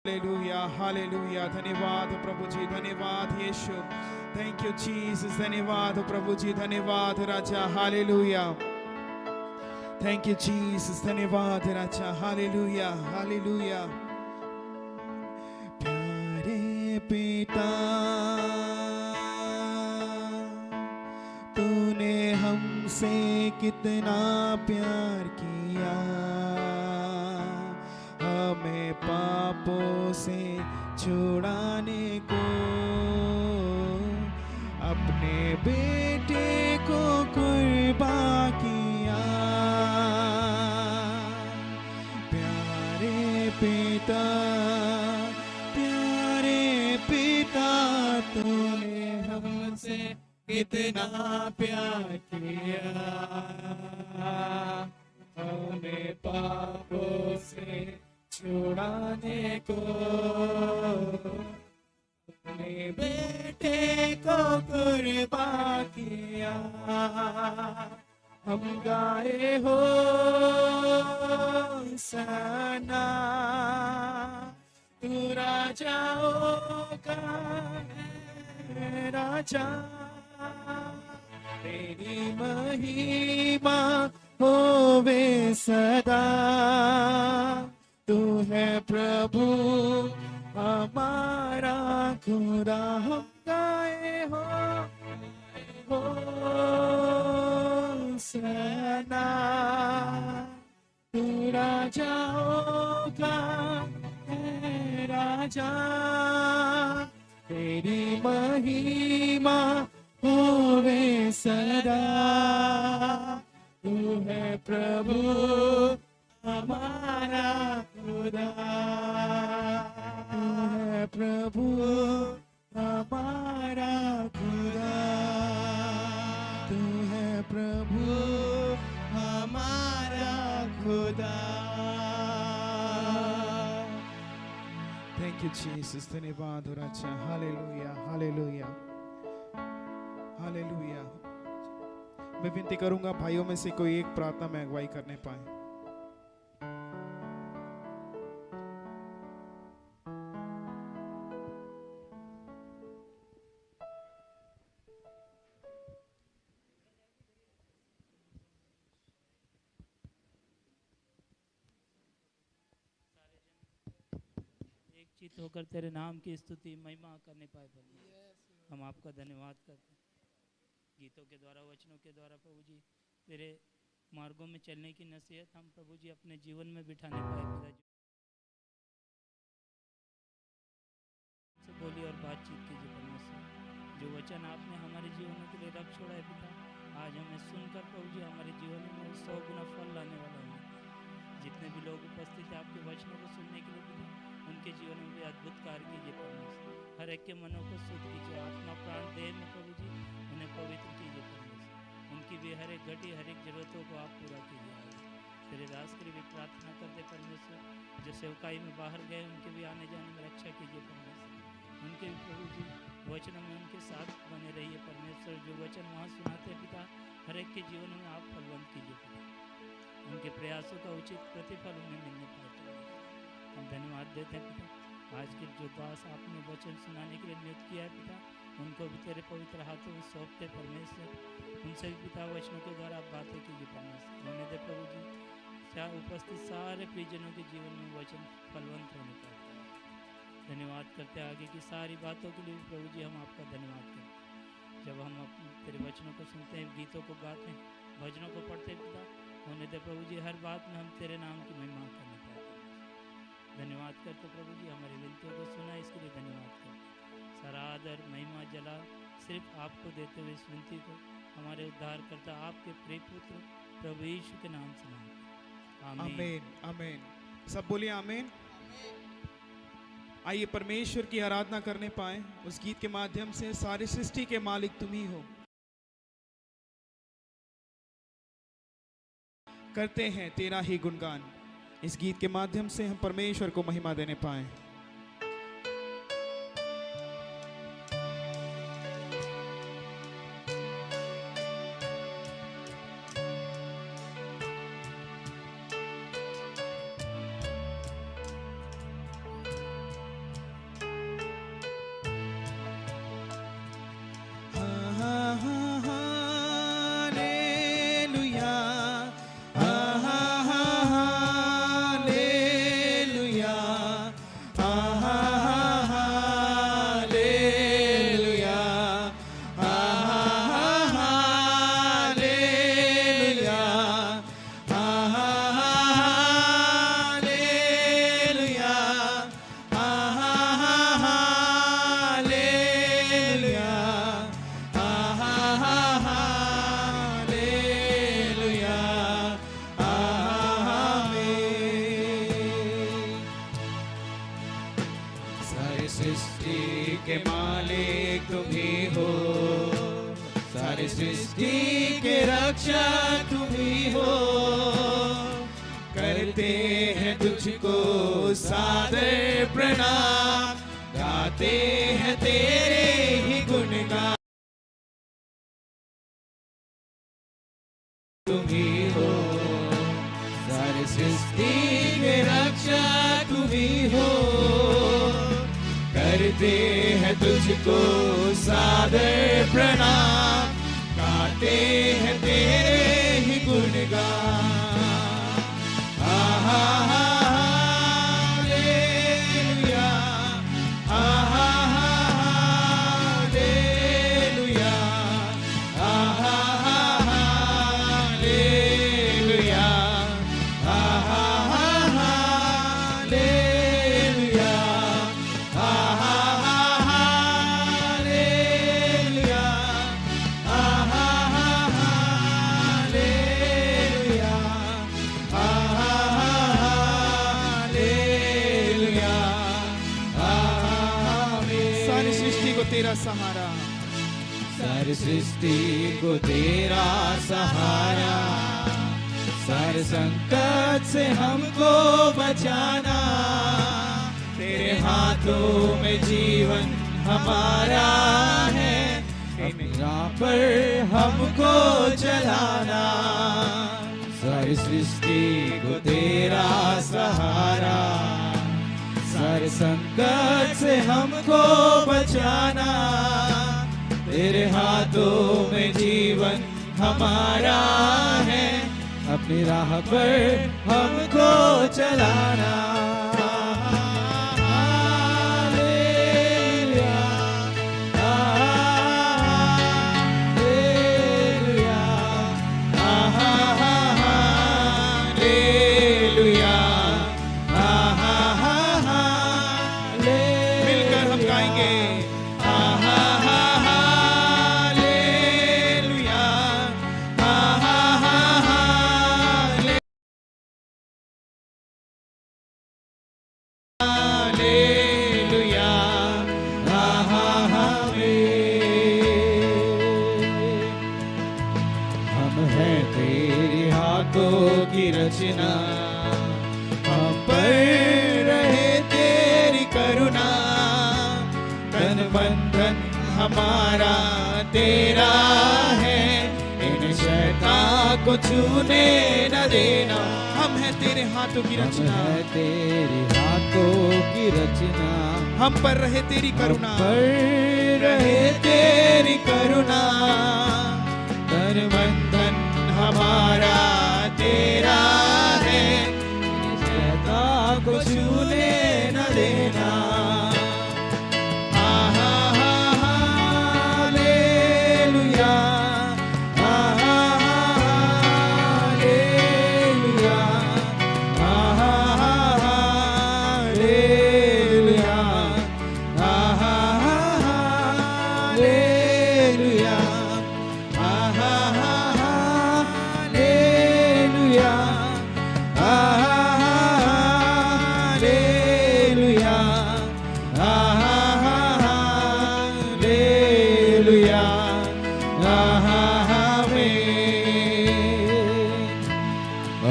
Hallelujah hallelujah. धन्यवाद प्रभु जी, धन्यवाद यीशु। Thank you Jesus. धन्यवाद प्रभु जी, धन्यवाद राजा। हालेलुया। Thank you Jesus. धन्यवाद राजा। Hallelujah hallelujah. प्यारे पिता, तूने हमसे कितना प्यार किया, हमें पापों से छुड़ाने को अपने बेटे को कुर्बान किया। प्यारे पिता, प्यारे पिता, तूने हमसे कितना प्यार किया, हमें पापों से छुड़ाने को अपने बेटे को कुर्बान किया। हम गाए हो सना, तू राजाओं का है राजा, तेरी महिमा होवे सदा। तू है प्रभु हमारा खुदा। हम गाए हो सना, तू राजाओं का है राजा, तेरी महिमा होवे सदा। तू है प्रभु हमारा खुदा, तू है प्रभु हमारा खुदा, तू है प्रभु हमारा खुदा। Thank you Jesus. धन्यवाद राजा। Hallelujah hallelujah hallelujah. मैं विनती करूंगा भाइयों में से कोई एक प्रार्थना में अगुवाई करने पाए। एक चित होकर तेरे नाम की स्तुति महिमा करने पाए प्रभु, हम आपका धन्यवाद करते हैं। गीतों के द्वारा, वचनों के द्वारा प्रभु जी तेरे मार्गों में चलने की नसीहत हम प्रभु जी अपने जीवन में बिठाने पाए पिता जी। से बोली और बातचीत कीजिए परमेश्वर, जो वचन आपने हमारे जीवनों के लिए रख छोड़ा है पिता, आज हमें सुनकर प्रभु जी हमारे जीवन में 100 गुना फल लाने वाला है। जितने भी लोग उपस्थित हैं आपके वचनों को सुनने के लिए पिता, उनके जीवन में भी अद्भुत कार्य कीजिए परमेश्वर। हर एक के मनों को शुद्ध कीजिए, आत्मा प्राण देह में प्रभु जी उन्हें पवित्र कीजिए परमेश्वर। उनकी भी हर एक घटी हर एक जरूरतों को आप पूरा कीजिए। तेरे दास के लिए भी प्रार्थना करते परमेश्वर, जो सेवकाई में बाहर गए उनके भी आने जाने में रक्षा कीजिए परमेश्वर। उनके भी प्रभु जी वचनों में उनके साथ बने रहिए परमेश्वर। जो वचन वहाँ सुनाते पिता, हर एक के जीवन में आप फलवंत कीजिए पिता। उनके प्रयासों का उचित प्रतिफल उन्हें मिलने पाए। हम धन्यवाद देते हैं पिता, आज के जो दास आपने वचन सुनाने के लिए नियुक्त किया है पिता, उनको भी तेरे पवित्र हाथों में सौंपते परमेश्वर। उनसे भी पिता वचनों के द्वारा आप बातें कीजिए परमेश्वर। होने दे प्रभु जी क्या उपस्थित सारे प्रियजनों के जीवन में वचन फलवंत होने पाए। धन्यवाद करते हैं आगे की सारी बातों के लिए प्रभु जी, हम आपका धन्यवाद करते हैं। जब हम तेरे वचनों को सुनते हैं, गीतों को गाते हैं, भजनों को पढ़ते हैं पिता, होने दे प्रभु जी हर बात में हम तेरे नाम की महिमा करने पाए। धन्यवाद करते प्रभु जी, हमारी विनतियों को सुना इसके लिए धन्यवाद करते। सारा आदर महिमा जला सिर्फ आपको देते हुए इस विनती को हमारे उद्धारकर्ता आपके प्रिय पुत्र प्रभु यीशु के नाम से मांगते हैं, आमीन आमीन आमीन। सब बोलिए आमीन। आइए परमेश्वर की आराधना करने पाए उस गीत के माध्यम से। सारी सृष्टि के मालिक तुम ही हो, करते हैं तेरा ही गुणगान। इस गीत के माध्यम से हम परमेश्वर को महिमा देने पाए। सारी सृष्टि के मालिक तुम ही हो, सारी सृष्टि के रक्षक तुम ही हो। करते हैं तुझको सादर प्रणाम, गाते हैं तेरे ही गुणगान। तुम ही हो, सारी सृष्टि के रक्षक तुम ही हो। करते हैं तुझको सादर प्रणाम, गाते हैं तेरे ही गुणगान। हालेलुया, हालेलुया, हालेलुया, हालेलुया, सारी सृष्टि को तेरा सहारा, सारी सृष्टि को तेरा सहारा, सारे संकट से हमको बचाना। तेरे हाथों में जीवन हमारा है, राह पर हमको चलाना। सारी सृष्टि को तेरा सहारा, सारे संकट से हमको बचाना। तेरे हाथों में जीवन हमारा है, अपनी राह पर हमको चलाना। की रचना, हम पर रहे तेरी करुणा। तन मन धन हमारा तेरा है, इन शैतान को छूने न देना। हम हैं तेरे हाथों की रचना, तेरे हाथों की रचना। हम पर रहे तेरी करुणा, पर रहे तेरी करुणा। तन मन धन हमारा तेरा है, शैतान को छूने न देना। हालेलुया, हालेलुया, हालेलुया, हालेलुया,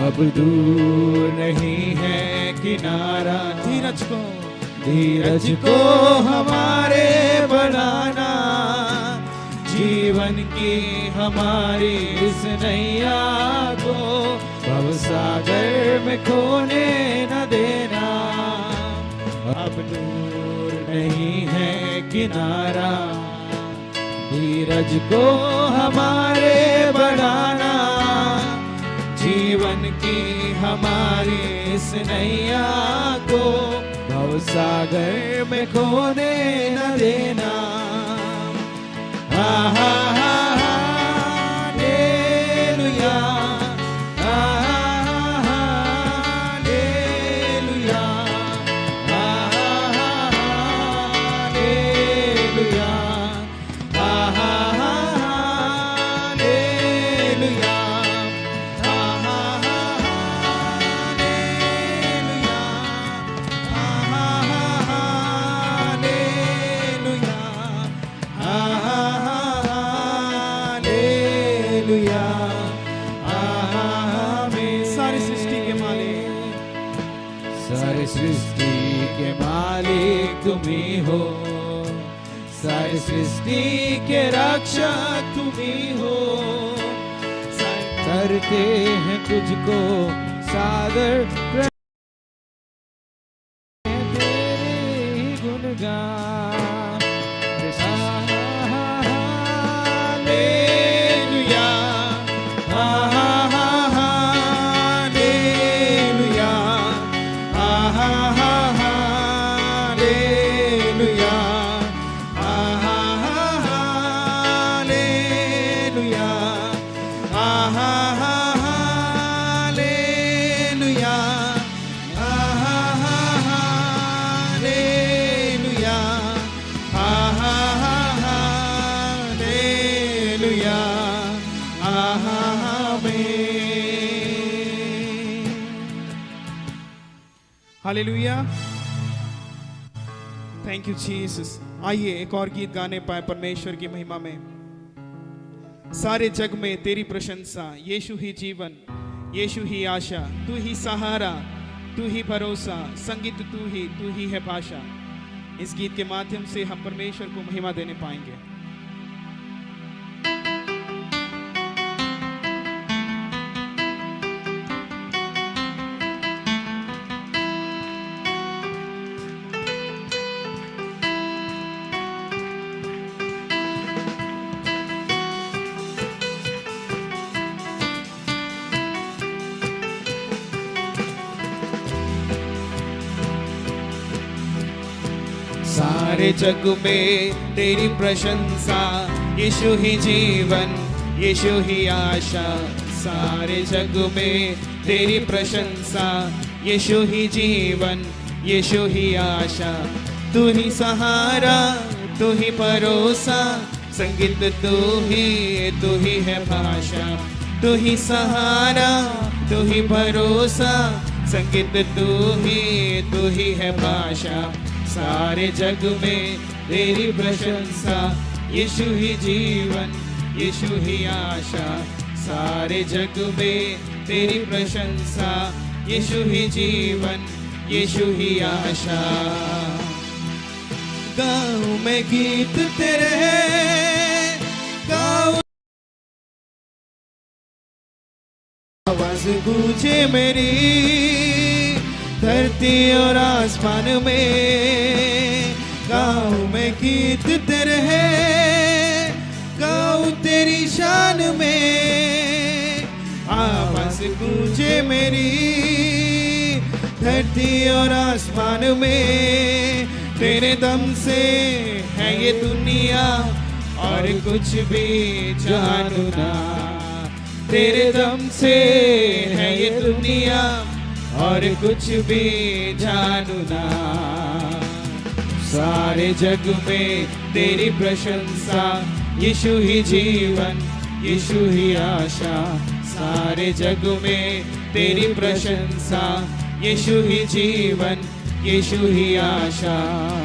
अब दूर नहीं है किनारा, धीरज को हमारे बढ़ाना। जीवन की हमारी इस नैया को भवसागर में खोने न देना। अब दूर नहीं है किनारा, धीरज को हमारे बढ़ाना। जीवन की हमारी इस नैया को भवसागर में खोने न देना। Hallelujah, hallelujah, hallelujah, hallelujah, hallelujah, सारी सृष्टि के मालिक तुम ही हो, सारी सृष्टि के रक्षक तुम ही हो। करते हैं तुझको सादर तेरे ही गुणगान। Hallelujah, hallelujah, hallelujah, hallelujah, hallelujah, hallelujah, hallelujah, आमीन। Hallelujah, thank you Jesus. आइए एक और गीत गाने पाए परमेश्वर की महिमा में। सारे जग में तेरी प्रशंसा, यीशु ही जीवन, यीशु ही आशा, तू ही सहारा, तू ही भरोसा, संगीत तू ही है भाषा। इस गीत के माध्यम से हम परमेश्वर को महिमा देने पाएंगे। सारे जग में तेरी प्रशंसा, यीशु ही जीवन, यीशु ही आशा। सारे जग में तेरी प्रशंसा, यीशु ही जीवन, यीशु ही आशा। तू ही सहारा, तू ही भरोसा, संगीत तू ही है भाषा। तू ही सहारा, तू ही भरोसा, संगीत तू ही है भाषा। सारे जग में तेरी प्रशंसा, यीशु ही जीवन, यीशु ही आशा। सारे जग में तेरी प्रशंसा, यीशु ही जीवन, यीशु ही आशा। गाऊं मैं गीत तेरे, गाऊं आवाज गूंजे मेरी धरती और आसमान में। गाऊं मैं गीत तेरे, गाऊं तेरी शान में। आवाज गूंजे मेरी धरती और आसमान में। तेरे दम से है ये दुनिया और कुछ भी जानू ना। तेरे दम से है ये दुनिया और कुछ भी जानू ना। सारे जग में तेरी प्रशंसा, यीशु ही जीवन, यीशु ही आशा। सारे जग में तेरी प्रशंसा, यीशु ही जीवन, यीशु ही आशा।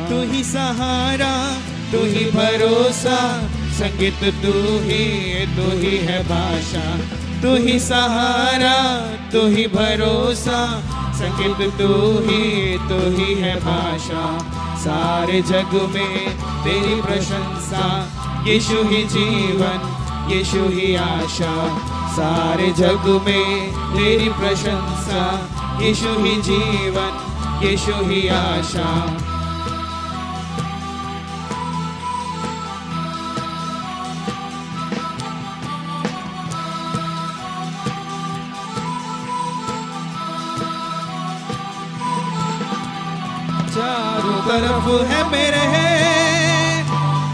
तू ही सहारा, तू ही भरोसा, संगीत तू ही है भाषा। तू ही सहारा, तू ही भरोसा, संगीत तू ही है भाषा। सारे जग में तेरी प्रशंसा, यीशु ही जीवन, यीशु ही आशा। सारे जग में तेरी प्रशंसा, यीशु ही जीवन, यीशु ही आशा। चारों तरफ है मेरे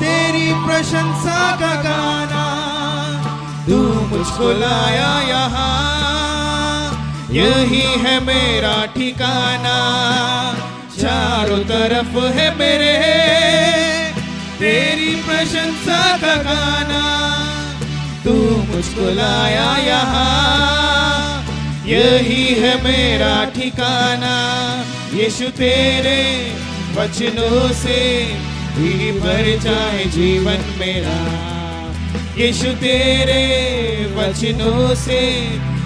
तेरी प्रशंसा का गाना। तू मुझको लाया यहाँ, यही है मेरा ठिकाना। चारों तरफ है मेरे तेरी प्रशंसा का गाना। तू मुझको लाया यहाँ, यही है मेरा ठिकाना। यीशु तेरे वचनों से भी भर जाए जीवन मेरा। यीशु तेरे वचनों से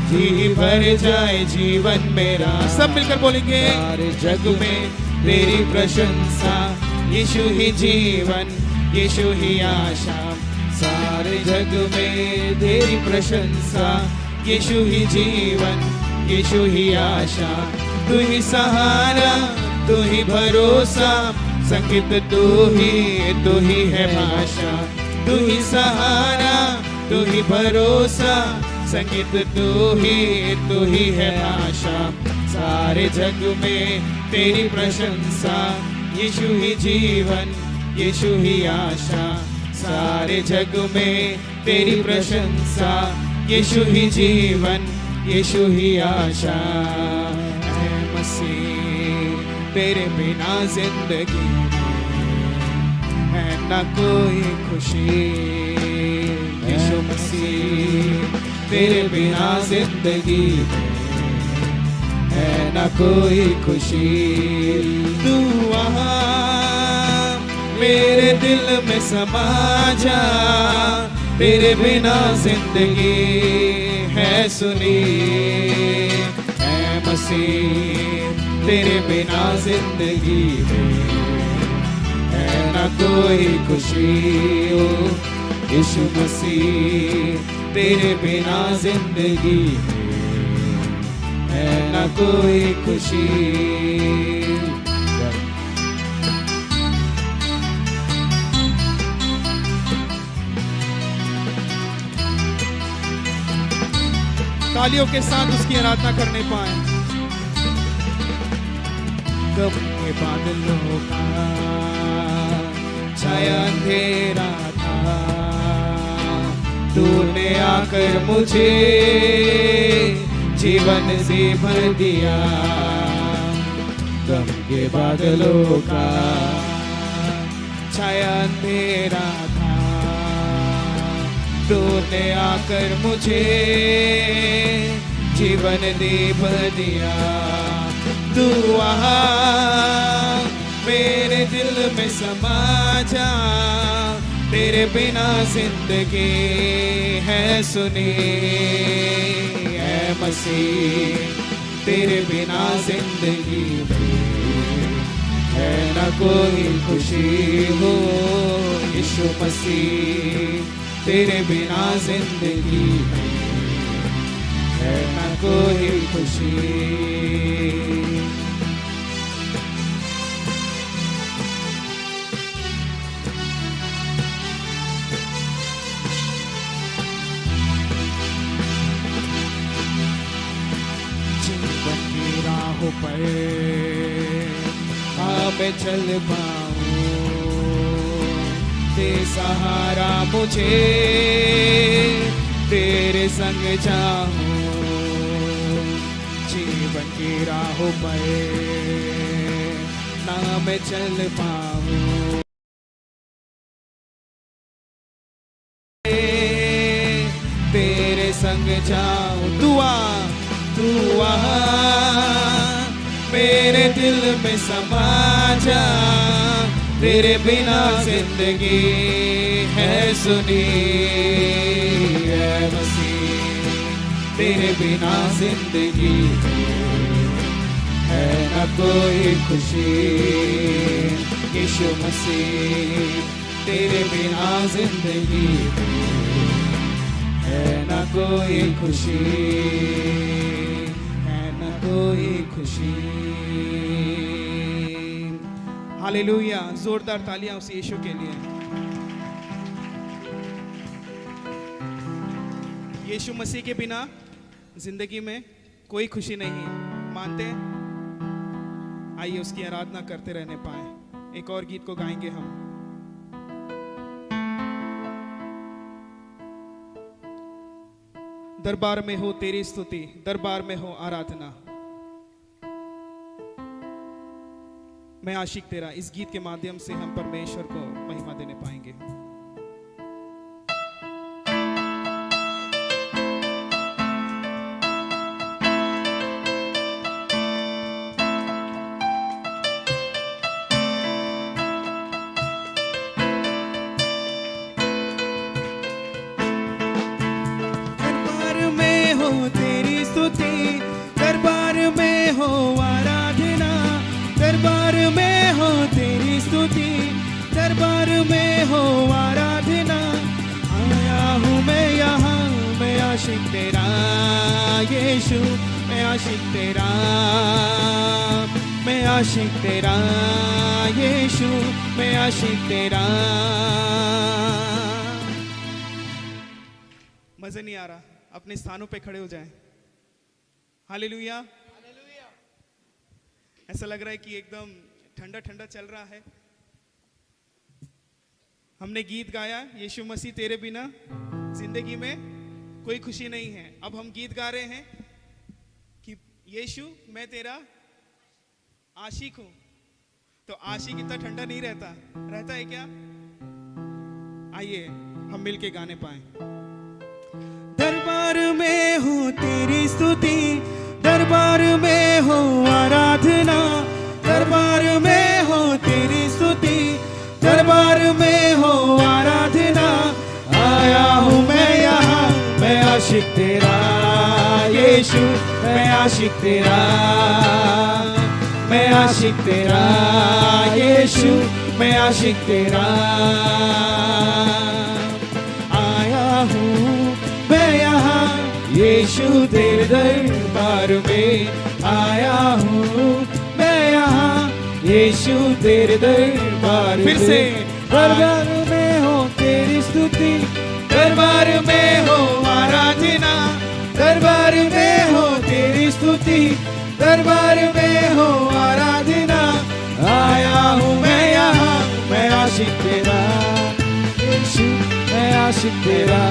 जी भर जाए जीवन मेरा। सब मिलकर बोलेंगे, सारे जग में तेरी प्रशंसा, यीशु ही जीवन, यीशु ही आशा। सारे जग में तेरी प्रशंसा, यीशु ही जीवन, यीशु ही आशा। तू ही सहारा, तू ही भरोसा, संगीत तू ही है भाषा। तू ही सहारा, तू ही भरोसा, संगीत तू ही है भाषा। सारे जग में तेरी प्रशंसा, यीशु ही जीवन, यीशु ही आशा। सारे जग में तेरी प्रशंसा, यीशु ही जीवन, यीशु ही आशा। ऐ मसीह तेरे बिना जिंदगी है न कोई खुशी। यीशु मसीह तेरे बिना जिंदगी है न कोई खुशी। तू वहाँ मेरे दिल में समा जा, तेरे बिना जिंदगी है सुनी। ऐ मसीह तेरे बिना जिंदगी है न कोई खुशी। ओ यीशु मसीह तेरे बिना जिंदगी है न कोई खुशी। तालियों के साथ उसकी आराधना करने पाए। कब के बादलों का छाया अंधेरा था, तूने आकर मुझे जीवन से भर दिया। कब के बादलों का छाया अंधेरा था, तूने आकर मुझे जीवन दे भर दिया। तू वहाँ मेरे दिल में समा जा, तेरे बिना जिंदगी है सुनी। ऐ मसीह तेरे बिना जिंदगी है न कोई खुशी। हो यीशु मसीह तेरे बिना जिंदगी है न कोई खुशी। जीवन की राहों पर मैं चल पाऊं, दे सहारा मुझे, तेरे संग जाऊं। जीवन की राहों पर ना मैं चल पाऊं, तेरे संग जाऊं। तू मेरे दिल में समा जा, तेरे बिना जिंदगी है सुनी। ऐ मसीह तेरे बिना जिंदगी है न कोई खुशी। यीशु मसीह तेरे बिना जिंदगी है न कोई खुशी, है न कोई खुशी। हालेलुया, जोरदार तालियां उस यीशु के लिए। यीशु मसीह के बिना जिंदगी में कोई खुशी नहीं है, मानते हैं? आइए उसकी आराधना करते रहने पाए। एक और गीत को गाएंगे हम। दरबार में हो तेरी स्तुति, दरबार में हो आराधना। मैं आशिक तेरा, इस गीत के माध्यम से हम परमेश्वर को महिमा देने पाएंगे। दरबार में हो तेरी आशिक तेरा, मैं आशिक तेरा यीशु, मैं आशिक तेरा। मजे नहीं आ रहा, अपने स्थानों पे खड़े हो जाएं। हालेलुया। ऐसा लग रहा है कि एकदम ठंडा ठंडा चल रहा है। हमने गीत गाया, यीशु मसीह तेरे बिना जिंदगी में कोई खुशी नहीं है। अब हम गीत गा रहे हैं कि यीशु मैं तेरा आशिक हूं। तो आशिक इतना ठंडा नहीं रहता, रहता है क्या? आइए हम मिलके गाने पाए। दरबार में हो तेरी स्तुति, दरबार में हो आराधना, दरबार में हो तेरी स्तुति, दरबार में हो आराधना। आया हूँ मैं यहाँ, मैं आशिक तेरा यीशु, मैं आशिक तेरा, मैं आशिक तेरा यीशु, मैं आशिक तेरा। आया हूँ मैं यहाँ यीशु तेरे दरबार में, आया हूँ मैं यहाँ यीशु तेरे दरबार में। फिर से दरबार में हो तेरी स्तुति, दरबार में हो आराधना, दरबार में हो तेरी स्तुति, दरबार में हो आराधना। आया हूँ मैं यहाँ, मैं आशिक तेरा यीशु, मैं आशिक तेरा,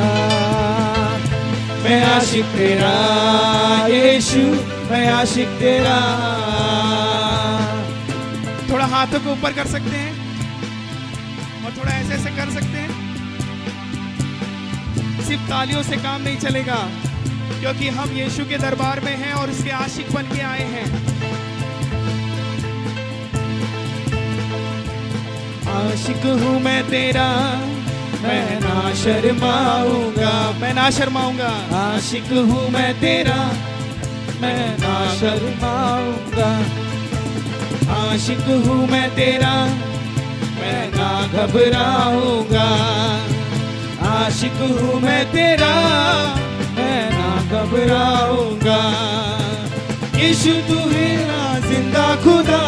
मैं आशिक तेरा यीशु, मैं आशिक तेरा। थोड़ा हाथों को ऊपर कर सकते हैं और थोड़ा ऐसे ऐसे कर सकते हैं। सिर्फ तालियों से काम नहीं चलेगा, क्योंकि हम यीशु के दरबार में हैं और उसके आशिक बन के आए हैं। आशिक हूँ मैं तेरा, मैं ना शर्माऊंगा, मैं ना शर्माऊंगा। आशिक हूँ मैं तेरा, मैं ना शर्माऊंगा। आशिक हूँ मैं तेरा, मैं ना घबराऊंगा। आशिक हूँ मैं तेरा, मैं ना घबराऊंगा। यीशु तू है ना जिंदा खुदा,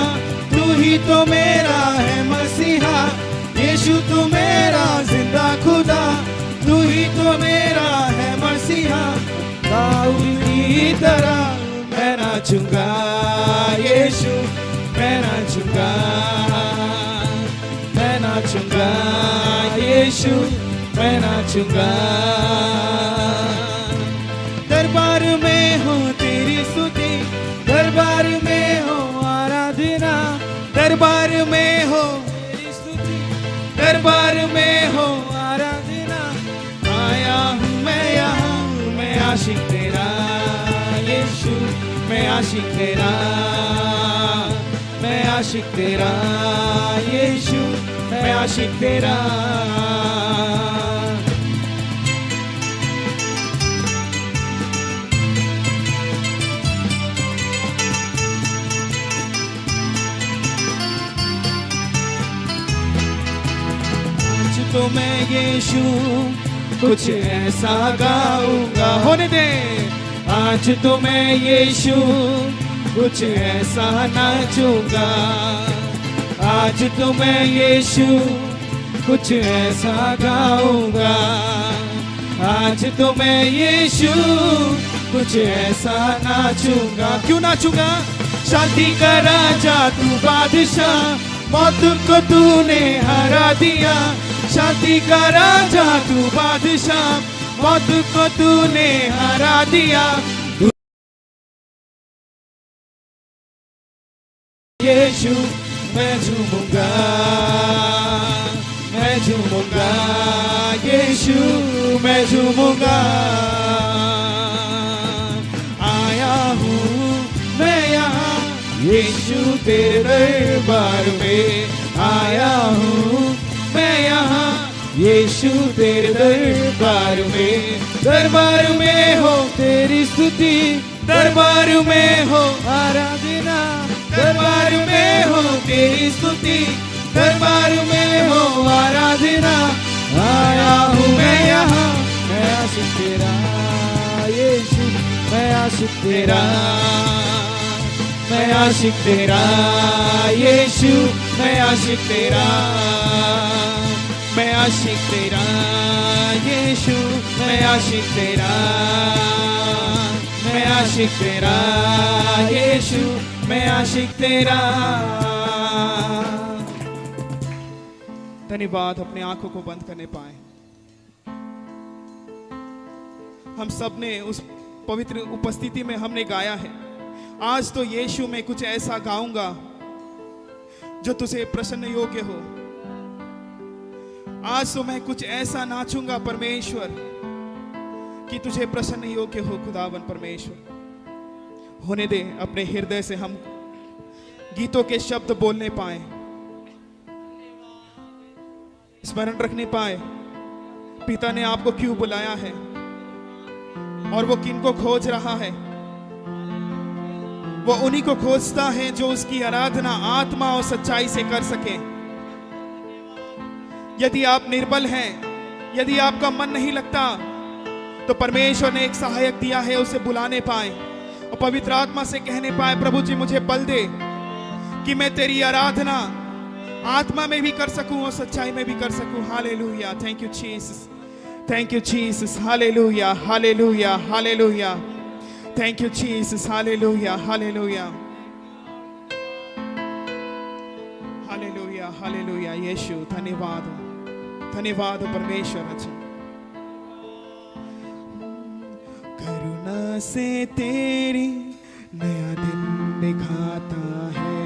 तू ही तो मेरा है मसीहा। यीशु तू मेरा जिंदा खुदा, तू ही तो मेरा है मसीहा। दाऊद की तरह मैं नाचूंगा यीशु, मैं नाचूंगा, मैं नाचूंगा यीशु, मैं नाचूंगा। दरबार में हो तेरी स्तुति, दरबार में हो आराधना, दरबार में हो तेरी स्तुति, दरबार में हो आराधना। आया हूँ मैं यहाँ, मैं आशिक तेरा यीशु, मैं आशिक तेरा, मैं आशिक तेरा यीशु, मैं आशिक तेरा। तो मैं यीशु कुछ ऐसा गाऊंगा, होने दे। आज तो मैं यीशु कुछ ऐसा नाचूंगा। आज तो मैं यीशु कुछ ऐसा गाऊंगा। आज तो मैं यीशु कुछ ऐसा नाचूंगा। क्यों नाचूंगा? शांति का राजा तू बादशाह, मौत को तूने हरा दिया। शांति का राजा तू बादशाह, मौत को तूने हरा दिया। यीशु मैं झूमूंगा, मैं झूमूंगा यीशु, मैं झूमूंगा। आया हूँ मैं यहाँ यीशु तेरे दरबार में। आया हूँ मैं यहाँ यीशु तेरे दरबार में। दरबार में हो तेरी स्तुति, दरबार में हो आराधना, दरबार में हो तेरी स्तुति, दरबार में हो आराधना। आया हूँ मैं यहाँ, मैं आशिक तेरा यीशु, मैं आशिक तेरा, मैं आशिक तेरा यीशु, मैं आशिक तेरा, मैं आशिक तेरा यीशु, मैं आशिक तेरा, मैं आशिक तेरा यीशु, मैं आशिक तेरा। धन्यवाद। अपने आंखों को बंद करने पाए। हम सब ने उस पवित्र उपस्थिति में हमने गाया है, आज तो यीशु मैं कुछ ऐसा गाऊंगा जो तुझे प्रसन्न योग्य हो। आज तो मैं कुछ ऐसा नाचूंगा परमेश्वर कि तुझे प्रसन्न योग्य हो। खुदावन परमेश्वर होने दे, अपने हृदय से हम गीतों के शब्द बोलने पाए, स्मरण रखने पाए पिता ने आपको क्यों बुलाया है और वो किनको खोज रहा है। वो उन्हीं को खोजता है जो उसकी आराधना आत्मा और सच्चाई से कर सके। यदि आप निर्बल हैं, यदि आपका मन नहीं लगता, तो परमेश्वर ने एक सहायक दिया है, उसे बुलाने पाए और पवित्र आत्मा से कहने पाए, प्रभु जी मुझे बल दे कि मैं तेरी आराधना आत्मा में भी कर सकूं और सच्चाई में भी कर सकूं। Hallelujah. Thank you Jesus, thank you Jesus. Hallelujah, hallelujah, hallelujah. Thank you Jesus. Hallelujah, hallelujah, hallelujah, hallelujah. Yeshu धन्यवाद, धन्यवाद परमेश्वर। अच्छा, करुणा से तेरी नया दिन दिखाता है,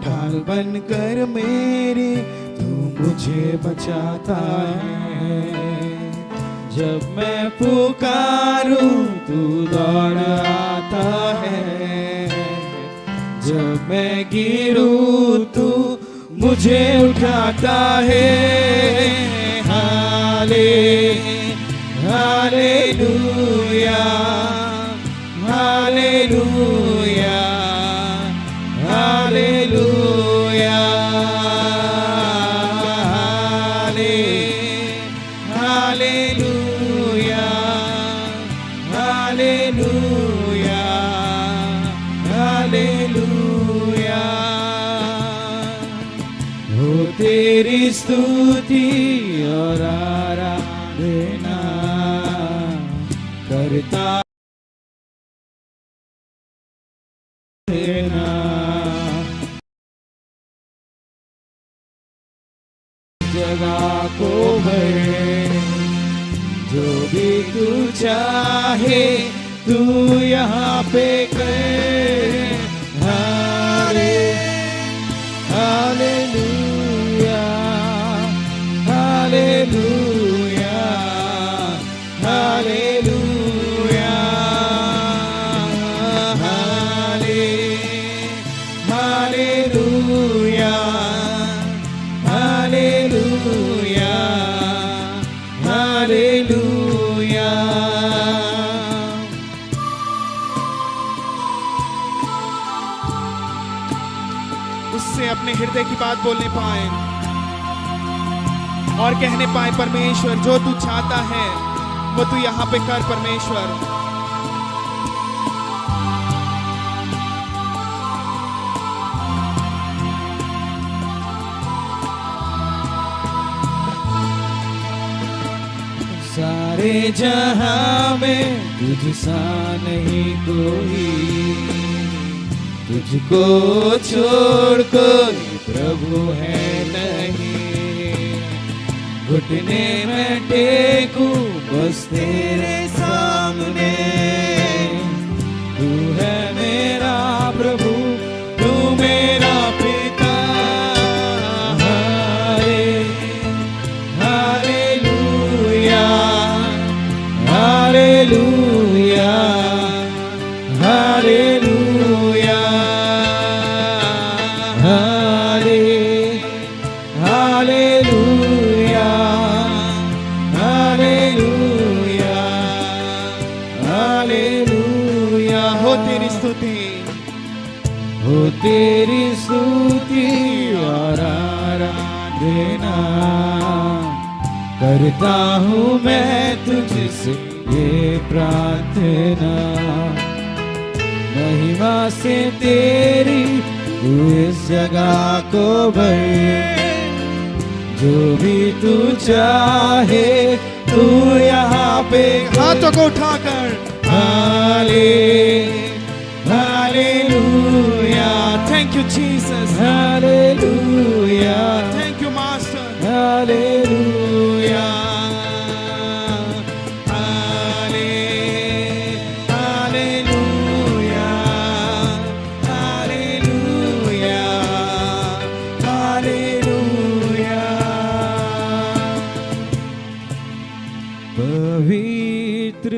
ढाल बनकर मेरी तू मुझे बचाता है। जब मैं पुकारूं तू दौड़ आता है, जब मैं गिरूं तू मुझे उठाता है। हाले hallelujah, hallelujah, hallelujah, hallelujah, hallelujah, hallelujah. हो तेरी स्तुति और आराधना करता जगह को भरे, जो भी तू चाहे तू यहाँ पे कर। हाले हालेलुया, हालेलुया, हालेलुया, हाले हालेलुया, हालेलुया, हालेलुया। उससे अपने हृदय की बात बोलने पाए और कहने पाए, परमेश्वर जो तू चाहता है वो तू यहाँ पे कर। परमेश्वर सारे जहां में तुझसा नहीं कोई, तुझको छोड़ कोई प्रभु है नहीं। घुटने में टेकूं बस तेरे सामने, तू है मेरा प्रभु, तू मेरा पिता। Hallelujah, hallelujah, hallelujah, hallelujah, hallelujah, hallelujah. हो तेरी स्तुति, हो तेरी स्तुति और आराधना करता हूँ मैं तुझसे। ये प्रार्थना, महिमा से तेरी तू इस जगह को भर, जो भी तू चाहे तू यहाँ पे। हाथों को उठाकर hallelujah, thank you Jesus, hallelujah, thank you master, hallelujah, hallelujah, hallelujah, hallelujah. पवित्र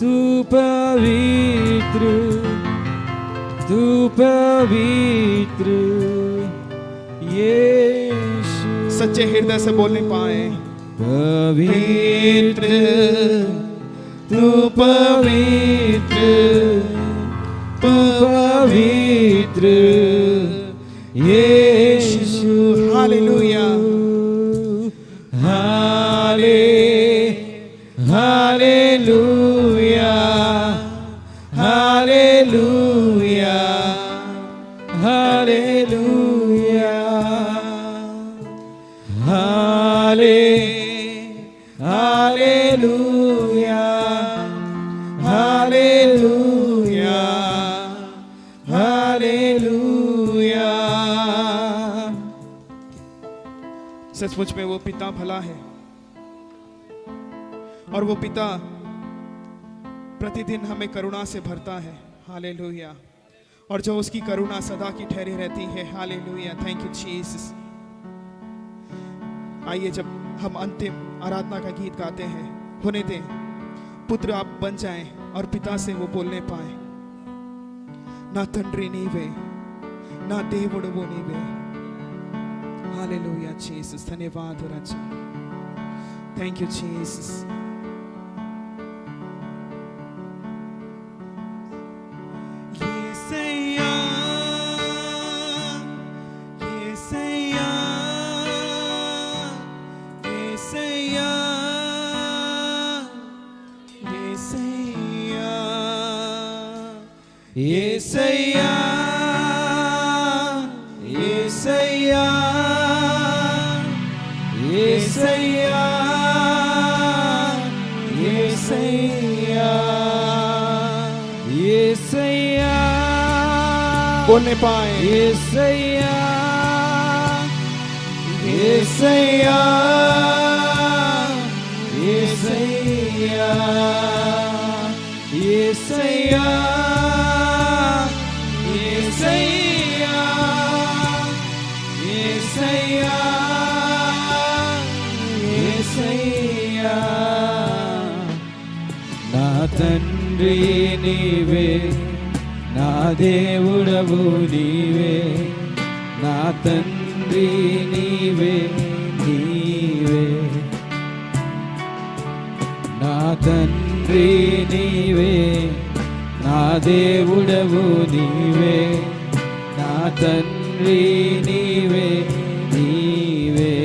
तू पवित्र, तू पवित्र यीशु। सच्चे हृदय से बोलने पाए पवित्र तू पवित्र, तू पवित्र Yeshu. Hallelujah, hallelujah, hallelujah, hallelujah, hallelujah, hallelujah, hallelujah. सचमुच में वो पिता भला है और वो पिता प्रतिदिन हमें करुणा से भरता है। हालेलुया, और जो उसकी करुणा सदा की ठहरी रहती है। Hallelujah, thank you Jesus. आइए जब हम अंतिम आराधना का गीत गाते हैं, होने दें पुत्र आप बन जाएं और पिता से वो बोलने पाए, ना तंड्री नीवे ना దేవుడు నీవే। हालेलुया जीसस, धन्यवाद राजा, थैंक यू जीसस। యేసయ్యా, యేసయ్యా, యేసయ్యా, యేసయ్యా, యేసయ్యా, बोलने पाए యేసయ్యా, యేసయ్యా, యేసయ్యా, యేసయ్యా, యేసయ్యా, యేసయ్యా, యేసయ్యా। నా తండ్రి నీవే, నా దేవుడవు నీవే, నా తండ్రి నీవే, నీవే, నా తండ్రి నీవే, నా దేవుడవు నీవే, నా తండ్రి నీవే, నీవే।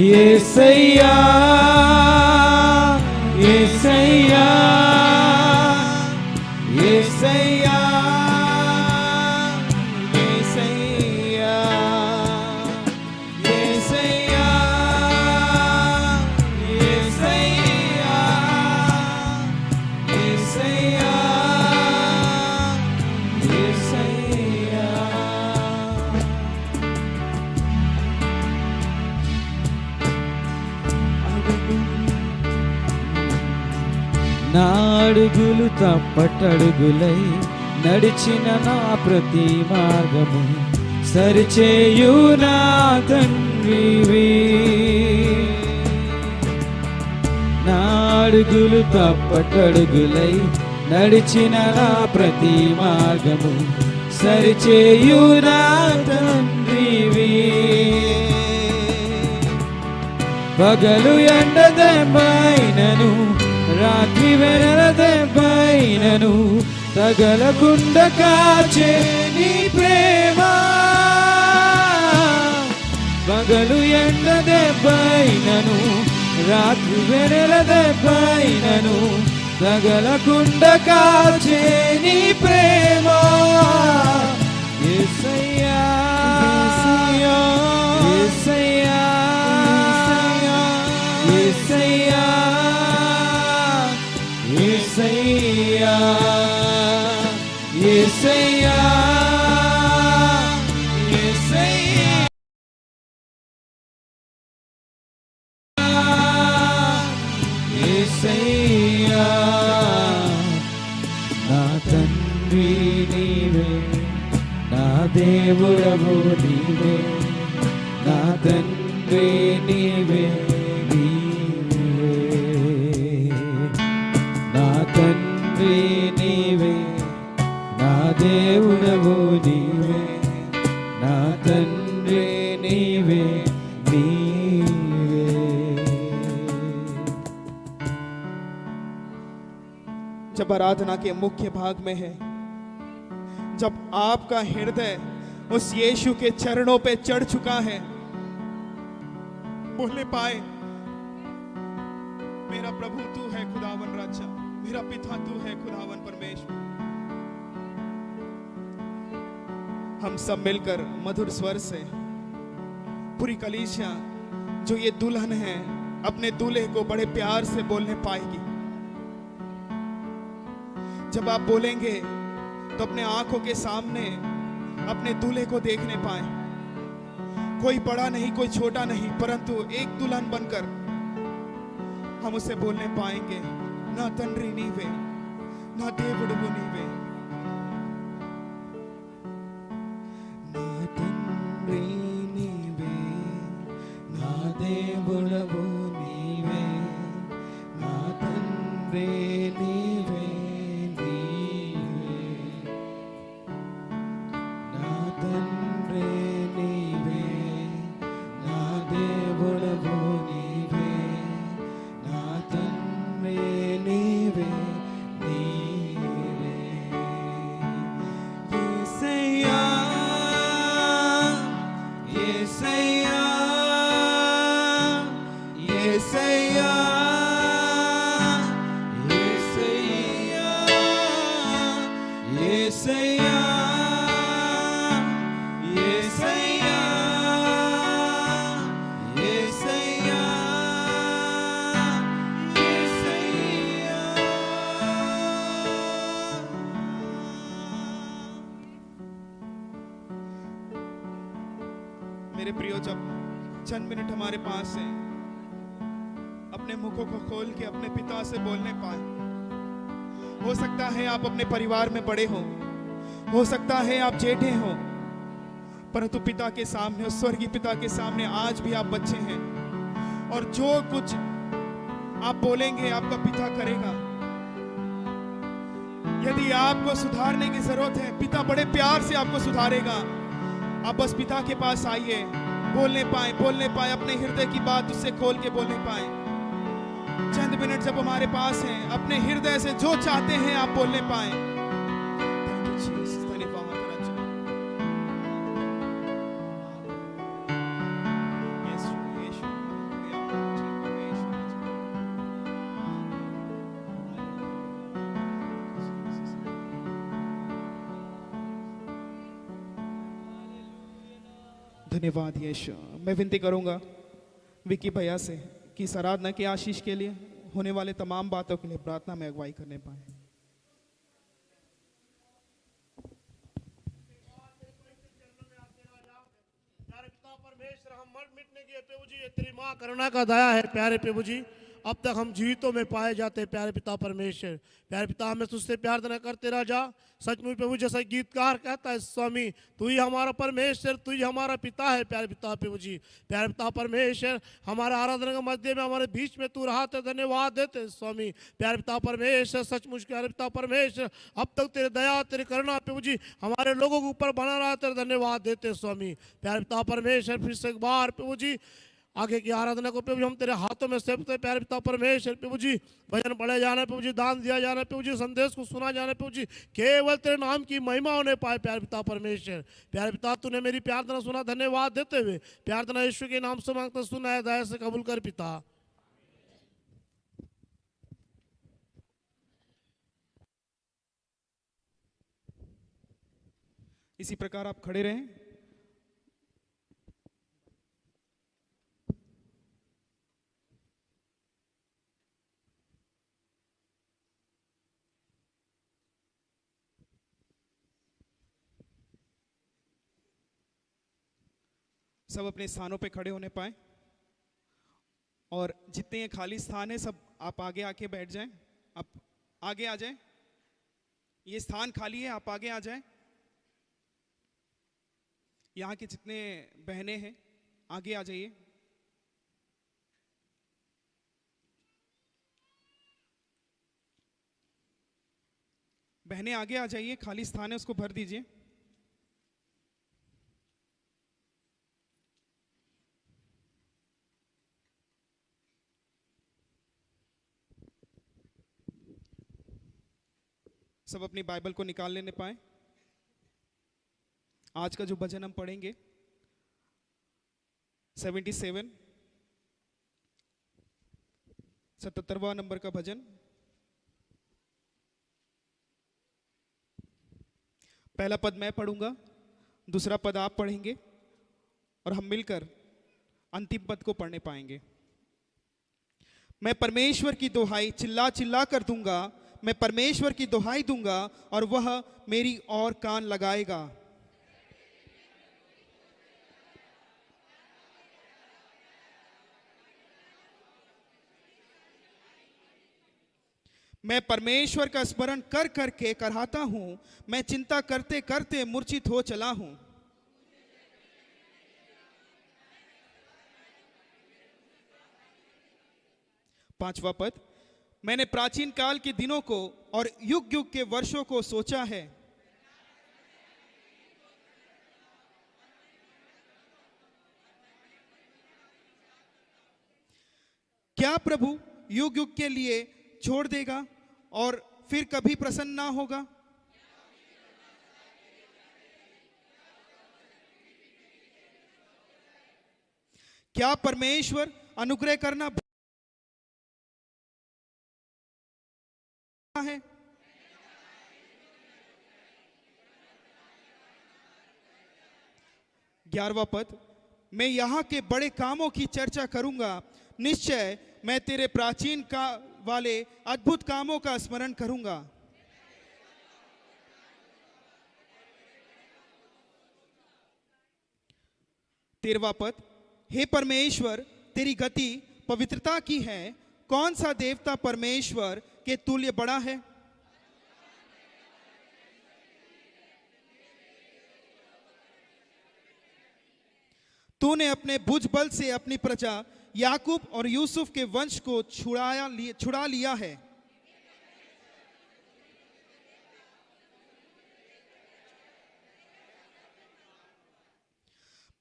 యేసయ్యా, యేసయ్యా, యేసయ్యా, యేసయ్యా, యేసయ్యా, యేసయ్యా, యేసయ్యా, యేసయ్యా। నా అడుగులు తప్పటడుగులై నడిచిన నా ప్రతి మార్గము సరిచేయు నా తండ్రివి, నా అడుగులు తప్పటడుగులై నడిచిన నా ప్రతి మార్గము సరిచేయు నా తండ్రివి। పగలు ఎండ దెబ్బైనను రాత్రి వెనల దెబ్బైనను తగలకుండా కాచే నీ ప్రేమ, పగలు ఎండ దెబ్బైనను రాత్రి వెన్నెలదే పైనను తగలకుండా కాచే నీ ప్రేమ యేసయ్యా యేసయ్యా యేసయ్యా యేసయ్యా యేసయ్యా యేసయ్యా నా తండ్రి నీవే నా దేవుడవు నీవే నా తండ్రి నీవే నీవే నా తండ్రి నీవే నా దేవుడవు నీవే నా తండ్రి నీవే నీవే. जब आराधना के मुख्य भाग में है, जब आपका हृदय उस यीशु के चरणों पे चढ़ चुका है, बोलने पाए मेरा प्रभु तू है खुदावन राजा, मेरा पिता तू है खुदावन परमेश्वर। हम सब मिलकर मधुर स्वर से पूरी कलीसिया जो ये दुल्हन है अपने दूल्हे को बड़े प्यार से बोलने पाएगी। जब आप बोलेंगे तो अपने आंखों के सामने अपने दूल्हे को देखने पाए, कोई बड़ा नहीं कोई छोटा नहीं, परंतु एक दुल्हन बनकर हम उसे बोलने पाएंगे ना तंड्री नीवे ना దేవుడువు నీవే నా తండ్రి నీవే నా దేవుడవు నీవే నా తండ్రి నీవే నీవే నా తండ్రి నీవే నా దేవుడవు నీవే నా తండ్రి నీవే నీవే యేసయ్యా యేసయ్యా యేసయ్యా యేసయ్యా యేసయ్యా యేసయ్యా मेरे प्रियो, जब चंद मिनट हमारे पास है, अपने मुखों को खोल के अपने पिता से बोलने पाए। हो सकता है आप अपने परिवार में बड़े हो सकता है आप जेठे हो, परंतु पिता के सामने, उस स्वर्गीय पिता के सामने आज भी आप बच्चे हैं, और जो कुछ आप बोलेंगे आपका पिता करेगा। यदि आपको सुधारने की जरूरत है, पिता बड़े प्यार से आपको सुधारेगा। आप बस पिता के पास आइए, बोलने पाए अपने हृदय की बात उससे खोल के बोलने पाए। चंद मिनट जब हमारे पास हैं, अपने हृदय से जो चाहते हैं आप बोलने पाए। धन्यवाद राजा। यीशु धन्यवाद यीशु। मैं विनती करूंगा विकी भैया से कि इस आराधना की आशीष के लिए, होने वाले तमाम बातों के लिए प्रार्थना में अगुवाई करने पाए। प्यारे पिता परमेश्वर, हम मर मिटने की प्रभु जी, ये तेरी माँ करुणा का दया है प्यारे प्रभु जी। अब तक हम जीवितों में पाए जाते हैं प्यारे पिता परमेश्वर। प्यारे पिता, हमें तुझसे प्यार देना करते राजा। सचमुच प्रभु, जैसा गीतकार कहता है, स्वामी तू ही हमारा परमेश्वर, तू ही हमारा पिता है प्यारे पिता प्रभु जी। प्यारे पिता परमेश्वर, हमारा आराधना के मध्य में हमारे बीच में तू रहा, तो धन्यवाद देते स्वामी। प्यारे पिता परमेश्वर, सचमुच प्यारे पिता परमेश्वर, अब तक तेरे दया तेरी करुणा प्रभु जी हमारे लोगों के ऊपर बना रहा, तेरे धन्यवाद देते स्वामी। प्यारे पिता परमेश्वर, फिर से एक बार प्रभु जी आगे की आराधना को प्रभु जी हम तेरे हाथों में सौंपते प्यारे पिता परमेश्वर। प्रभु जी भजन पढ़े जाना प्रभु जी, दान दिया जाना प्रभु जी, संदेश को सुना जाना प्रभु जी, केवल तेरे नाम की महिमा होने पाए प्यारे पिता परमेश्वर। प्यारे पिता, तूने मेरी प्रार्थना सुना, धन्यवाद देते हुए प्रार्थना यीशु के नाम से मांगते, सुना है, दया से कबूल कर पिता। इसी प्रकार आप खड़े रहें। सब अपने स्थानों पे खड़े होने पाए, और जितने ये खाली स्थान है सब आप आगे आके बैठ जाएं। आप आगे आ जाएं, ये स्थान खाली है, आप आगे आ जाएं। यहाँ के जितने बहनें हैं आगे आ जाइए। बहनें आगे आ जाइए, खाली स्थान है उसको भर दीजिए। सब अपनी बाइबल को निकाल लेने पाए। आज का जो भजन हम पढ़ेंगे 77 77वां नंबर का भजन। पहला पद मैं पढ़ूंगा, दूसरा पद आप पढ़ेंगे, और हम मिलकर अंतिम पद को पढ़ने पाएंगे। मैं परमेश्वर की दुहाई चिल्ला चिल्ला कर दूंगा, मैं परमेश्वर की दुहाई दूंगा और वह मेरी ओर कान लगाएगा। मैं परमेश्वर का स्मरण कर करके कराहता हूं, मैं चिंता करते करते मूर्छित हो चला हूं। पांचवा पद, मैंने प्राचीन काल के दिनों को और युग युग के वर्षों को सोचा है। क्या प्रभु युग युग के लिए छोड़ देगा और फिर कभी प्रसन्न ना होगा? क्या परमेश्वर अनुग्रह करना है? 11वां पद, मैं यहाँ के बड़े कामों की चर्चा करूंगा, निश्चय मैं तेरे प्राचीन का वाले अद्भुत कामों का स्मरण करूंगा। तेरहवां पद, हे परमेश्वर तेरी गति पवित्रता की है, कौन सा देवता परमेश्वर के तुल्य बड़ा है? तूने अपने भुज बल से अपनी प्रजा याकूब और यूसुफ के वंश को छुड़ा लिया है।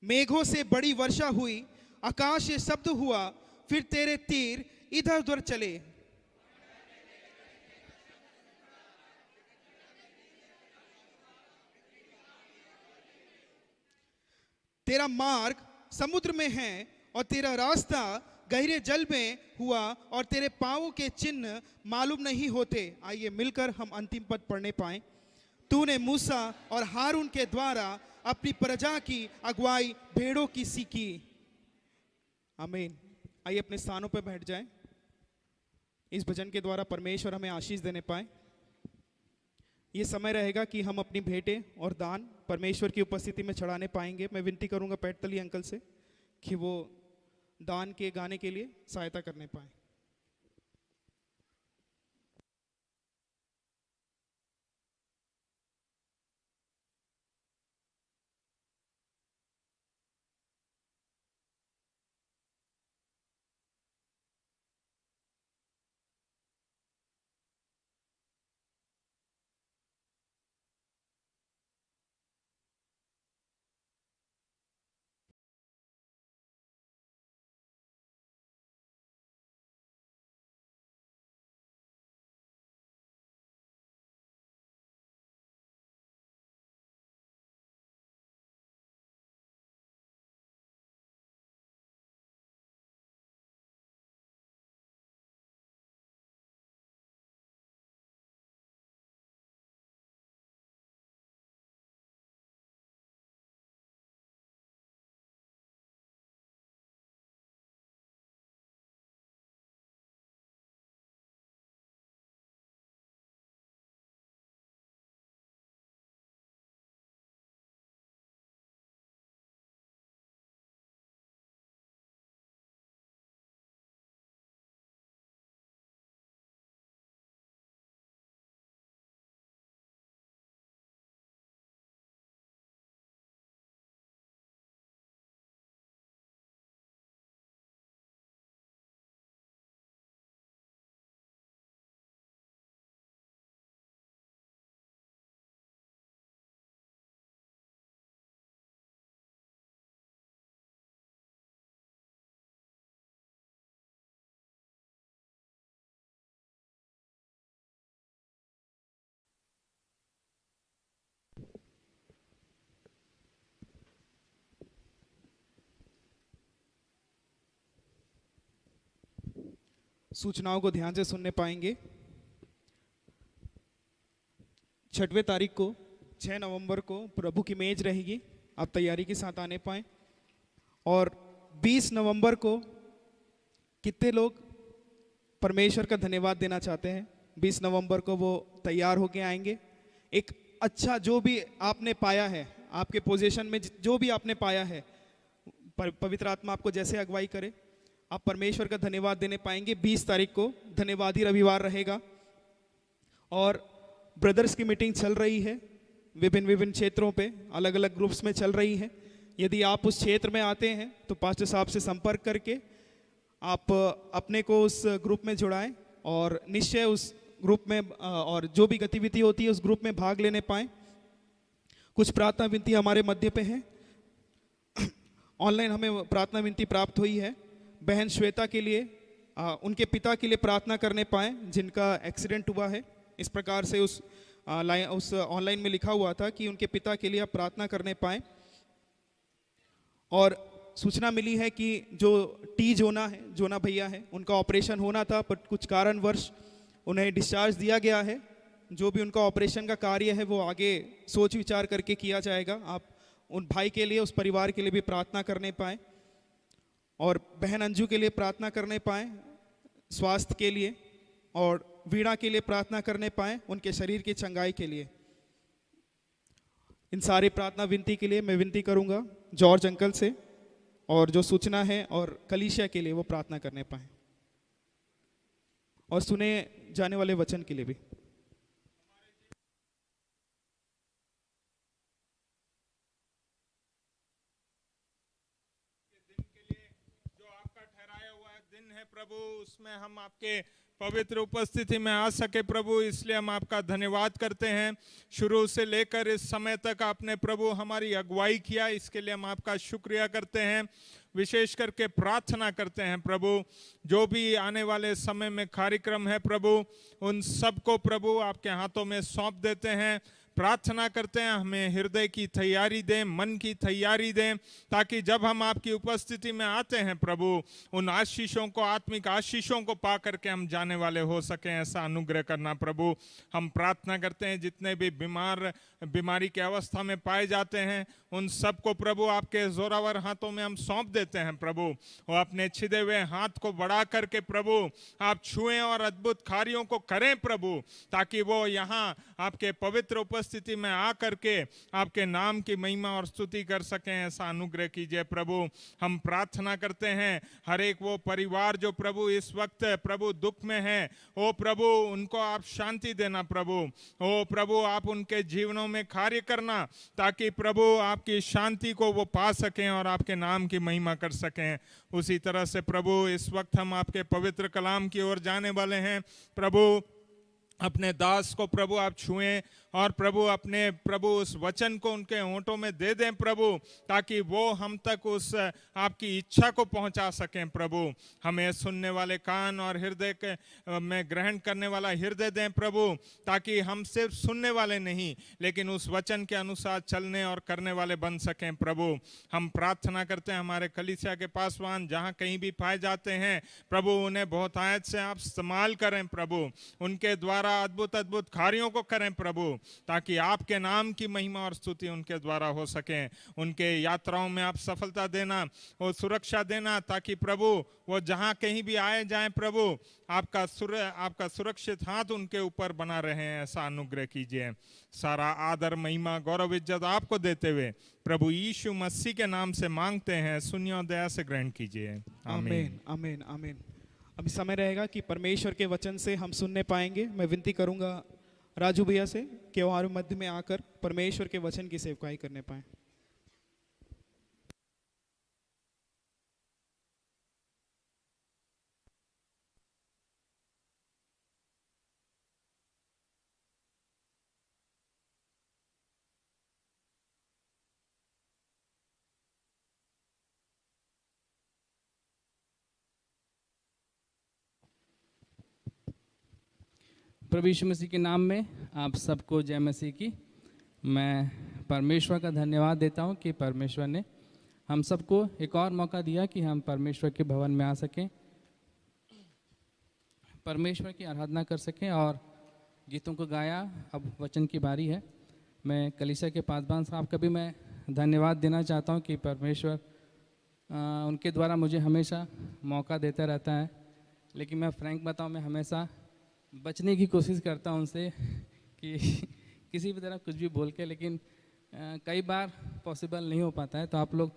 मेघों से बड़ी वर्षा हुई, आकाश से शब्द हुआ, फिर तेरे तीर इधर उधर चले। तेरा मार्ग समुद्र में है और तेरा रास्ता गहरे जल में हुआ और तेरे पांवों के चिन्ह मालूम नहीं होते। आइए मिलकर हम अंतिम पद पढ़ने पाएं। तूने मूसा और हारून के द्वारा अपनी प्रजा की अगुवाई भेड़ों की सी की। आमीन। आइए अपने स्थानों पर बैठ जाएं। इस भजन के द्वारा परमेश्वर हमें आशीष देने पाए। ये समय रहेगा कि हम अपनी भेंटें और दान परमेश्वर की उपस्थिति में चढ़ाने पाएंगे। मैं विनती करूंगा पैटतली अंकल से कि वो दान के गाने के लिए सहायता करने पाए। सूचनाओं को ध्यान से सुनने पाएंगे। 6वें तारीख को 6 नवंबर को प्रभु की मेज रहेगी, आप तैयारी के साथ आने पाएं। और 20 नवंबर को कितने लोग परमेश्वर का धन्यवाद देना चाहते हैं? 20 नवंबर को वो तैयार होके आएंगे। एक अच्छा जो भी आपने पाया है, आपके पोजीशन में जो भी आपने पाया है, पवित्र आत्मा आपको जैसे अगुवाई करे, आप परमेश्वर का धन्यवाद देने पाएंगे। 20 तारीख को धन्यवादी रविवार रहेगा। और ब्रदर्स की मीटिंग चल रही है, विभिन्न क्षेत्रों पे अलग अलग ग्रुप्स में चल रही है। यदि आप उस क्षेत्र में आते हैं तो पास्टर साहब से संपर्क करके आप अपने को उस ग्रुप में जुड़ाएं और निश्चय उस ग्रुप में और जो भी गतिविधि होती है उस ग्रुप में भाग लेने पाएं। कुछ प्रार्थना विनती हमारे मध्य पे है। ऑनलाइन हमें प्रार्थना विनती प्राप्त हुई है। बहन श्वेता के लिए उनके पिता के लिए प्रार्थना करने पाएं जिनका एक्सीडेंट हुआ है। इस प्रकार से उस ऑनलाइन में लिखा हुआ था कि उनके पिता के लिए आप प्रार्थना करने पाएं। और सूचना मिली है कि जो जोना भैया है, उनका ऑपरेशन होना था पर कुछ कारणवश उन्हें डिस्चार्ज दिया गया है। जो भी उनका ऑपरेशन का कार्य है वो आगे सोच विचार करके किया जाएगा। आप उन भाई के लिए, उस परिवार के लिए भी प्रार्थना करने पाएं और बहन अंजू के लिए प्रार्थना करने पाएं स्वास्थ्य के लिए, और वीणा के लिए प्रार्थना करने पाएं उनके शरीर की चंगाई के लिए। इन सारी प्रार्थना विनती के लिए मैं विनती करूंगा जॉर्ज अंकल से, और जो सूचना है और कलीसिया के लिए वो प्रार्थना करने पाएं और सुने जाने वाले वचन के लिए भी। जो आपका ठहराया हुआ दिन है प्रभु, उसमें हम आपके पवित्र उपस्थिति में आ सके प्रभु, इसलिए हम आपका धन्यवाद करते हैं। शुरू से लेकर इस समय तक आपने प्रभु हमारी अगुवाई किया, इसके लिए हम आपका शुक्रिया करते हैं। विशेष करके प्रार्थना करते हैं प्रभु, जो भी आने वाले समय में कार्यक्रम है प्रभु, उन सबको प्रभु आपके हाथों में सौंप देते हैं। प्रार्थना करते हैं हमें हृदय की तैयारी दें, मन की तैयारी दें, ताकि जब हम आपकी उपस्थिति में आते हैं प्रभु, उन आशीषों को, आत्मिक आशीषों को पा करके हम जाने वाले हो सकें, ऐसा अनुग्रह करना प्रभु। हम प्रार्थना करते हैं जितने भी बीमारी की अवस्था में पाए जाते हैं उन सबको प्रभु आपके जोरावर हाथों में हम सौंप देते हैं प्रभु। वो अपने छिदे हुए हाथ को बढ़ा करके प्रभु आप छुएं और अद्भुत कार्यों को करें प्रभु, ताकि वो यहाँ आपके पवित्र उपस्थिति में आ करके आपके नाम की महिमा और स्तुति कर सकें, ऐसा अनुग्रह कीजिए प्रभु। हम प्रार्थना करते हैं हर एक वो परिवार जो प्रभु इस वक्त प्रभु दुख में है, ओ प्रभु उनको आप शांति देना प्रभु। ओ प्रभु आप उनके जीवनों में कार्य करना, ताकि प्रभु आपकी शांति को वो पा सकें और आपके नाम की महिमा कर सकें। उसी तरह से प्रभु इस वक्त हम आपके पवित्र कलाम की ओर जाने वाले हैं प्रभु। अपने दास को प्रभु आप छुएं और प्रभु अपने प्रभु उस वचन को उनके होंठों में दे दें प्रभु, ताकि वो हम तक उस आपकी इच्छा को पहुंचा सकें प्रभु। हमें सुनने वाले कान और हृदय के में ग्रहण करने वाला हृदय दें प्रभु, ताकि हम सिर्फ सुनने वाले नहीं लेकिन उस वचन के अनुसार चलने और करने वाले बन सकें प्रभु। हम प्रार्थना करते हैं हमारे कलीसिया के पासवान जहाँ कहीं भी पाए जाते हैं प्रभु, उन्हें बहुत आयत से आप इस्तेमाल करें प्रभु, उनके द्वारा अद्भुत अद्भुत कार्यों को करें प्रभु, ताकि आपके नाम की महिमा और स्तुति उनके द्वारा हो सके। उनके यात्राओं में आप सफलता देना और सुरक्षा देना, ताकि प्रभु वो जहां कहीं भी आए जाएं प्रभु आपका सुरक्षित हाथ उनके ऊपर बना रहे, ऐसा अनुग्रह कीजिए। सारा आदर महिमा गौरव इज्जत आपको देते हुए प्रभु यीशु मसीह के नाम से मांगते हैं, सुनिए और दया से ग्रहण कीजिए। आमीन आमीन आमीन। अभी समय रहेगा कि परमेश्वर के वचन से हम सुनने पाएंगे। मैं विनती करूंगा राजू भैया से कि वो हमारे मध्य में आकर परमेश्वर के वचन की सेवकाई करने पाए। प्रभु यीशु मसीह के नाम में आप सबको जय मसीह की। मैं परमेश्वर का धन्यवाद देता हूं कि परमेश्वर ने हम सबको एक और मौका दिया कि हम परमेश्वर के भवन में आ सकें। परमेश्वर की आराधना कर सकें और गीतों को गाया। अब वचन की बारी है। मैं कलीसिया के पासवान साहब का भी मैं धन्यवाद देना चाहता हूं कि परमेश्वर उनके द्वारा मुझे हमेशा मौका देता रहता है। लेकिन मैं फ्रैंक बताऊं, मैं हमेशा बचने की कोशिश करता हूं उनसे कि किसी भी तरह कुछ भी बोल के, लेकिन कई बार पॉसिबल नहीं हो पाता है। तो आप लोग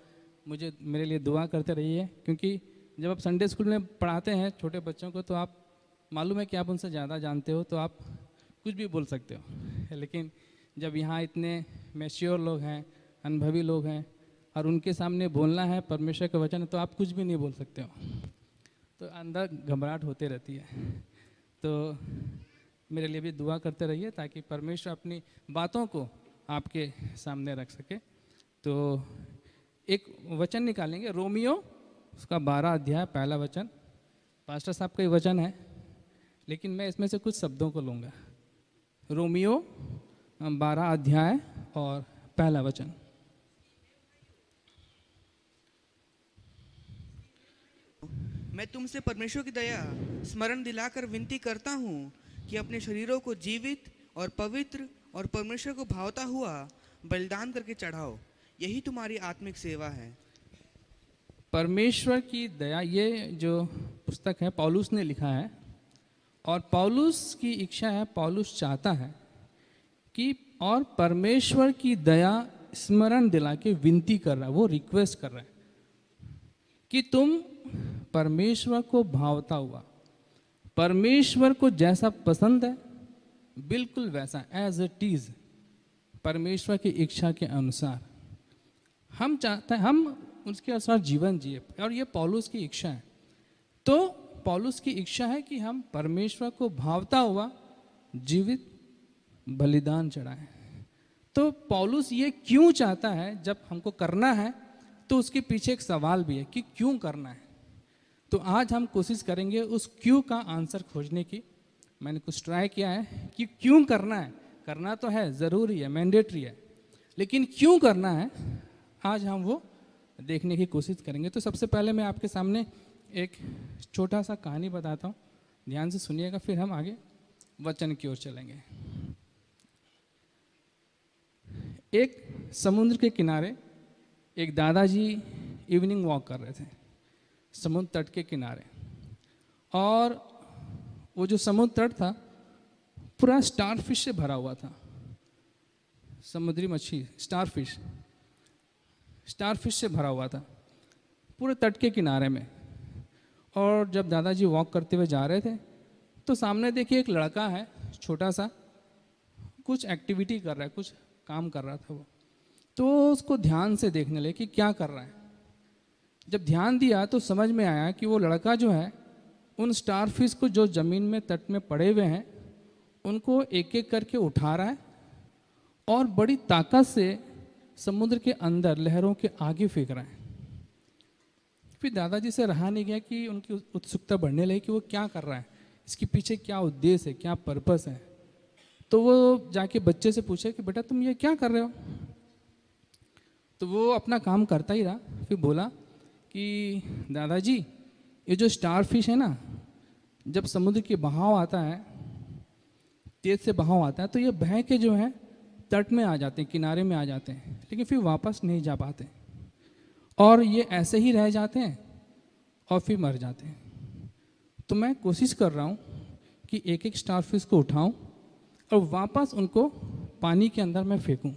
मुझे मेरे लिए दुआ करते रहिए, क्योंकि जब आप संडे स्कूल में पढ़ाते हैं छोटे बच्चों को तो आप मालूम है कि आप उनसे ज़्यादा जानते हो, तो आप कुछ भी बोल सकते हो। लेकिन जब यहाँ इतने मैच्योर लोग हैं, अनुभवी लोग हैं, और उनके सामने बोलना है परमेश्वर का वचन, तो आप कुछ भी नहीं बोल सकते हो। तो अंदर घबराहट होते रहती है। तो मेरे लिए भी दुआ करते रहिए ताकि परमेश्वर अपनी बातों को आपके सामने रख सके। तो एक वचन निकालेंगे, रोमियो उसका 12 अध्याय पहला वचन। पास्टर साहब का ही वचन है, लेकिन मैं इसमें से कुछ शब्दों को लूँगा। रोमियो 12 अध्याय और पहला वचन। मैं तुमसे परमेश्वर की दया स्मरण दिलाकर विनती करता हूँ कि अपने शरीरों को जीवित और पवित्र और परमेश्वर को भावता हुआ बलिदान करके चढ़ाओ, यही तुम्हारी आत्मिक सेवा है। परमेश्वर की दया, ये जो पुस्तक है पौलुस ने लिखा है, और पौलुस की इच्छा है, पौलुस चाहता है कि, और परमेश्वर की दया स्मरण दिला के विनती कर रहा है, वो रिक्वेस्ट कर रहा है कि तुम परमेश्वर को भावता हुआ, परमेश्वर को जैसा पसंद है बिल्कुल वैसा, एज इट इज, परमेश्वर की इच्छा के अनुसार हम चाहते हैं, हम उसके अनुसार जीवन जिए, और ये पौलुस की इच्छा है। तो पौलुस की इच्छा है कि हम परमेश्वर को भावता हुआ जीवित बलिदान चढ़ाएं। तो पौलुस ये क्यों चाहता है, जब हमको करना है तो उसके पीछे एक सवाल भी है कि क्यों करना है। तो आज हम कोशिश करेंगे उस क्यों का आंसर खोजने की। मैंने कुछ ट्राई किया है कि क्यों करना है। करना तो है, ज़रूरी है, मैंडेटरी है, लेकिन क्यों करना है आज हम वो देखने की कोशिश करेंगे। तो सबसे पहले मैं आपके सामने एक छोटा सा कहानी बताता हूँ, ध्यान से सुनिएगा, फिर हम आगे वचन की ओर चलेंगे। एक समुद्र के किनारे एक दादाजी इवनिंग वॉक कर रहे थे, समुद्र तट के किनारे, और वो जो समुद्र तट था पूरा स्टारफिश से भरा हुआ था। समुद्री मच्छी, स्टारफिश से भरा हुआ था पूरे तट के किनारे में। और जब दादाजी वॉक करते हुए जा रहे थे तो सामने देखिए एक लड़का है, छोटा सा, कुछ एक्टिविटी कर रहा है, कुछ काम कर रहा था वो। तो उसको ध्यान से देखने लगे कि क्या कर रहा है। जब ध्यान दिया तो समझ में आया कि वो लड़का जो है उन स्टारफिश को जो ज़मीन में तट में पड़े हुए हैं उनको एक एक करके उठा रहा है और बड़ी ताकत से समुद्र के अंदर लहरों के आगे फेंक रहा है। फिर दादाजी से रहा नहीं गया कि उनकी उत्सुकता बढ़ने लगी कि वो क्या कर रहा है, इसके पीछे क्या उद्देश्य है, क्या पर्पस है। तो वो जाके बच्चे से पूछे कि बेटा तुम ये क्या कर रहे हो। तो वो अपना काम करता ही रहा। फिर बोला कि दादाजी ये जो स्टारफिश है ना, जब समुद्र के बहाव आता है, तेज से बहाव आता है, तो ये बह के जो है तट में आ जाते हैं, किनारे में आ जाते हैं, लेकिन फिर वापस नहीं जा पाते और ये ऐसे ही रह जाते हैं और फिर मर जाते हैं। तो मैं कोशिश कर रहा हूँ कि एक एक स्टारफिश को उठाऊं और वापस उनको पानी के अंदर मैं फेंकूं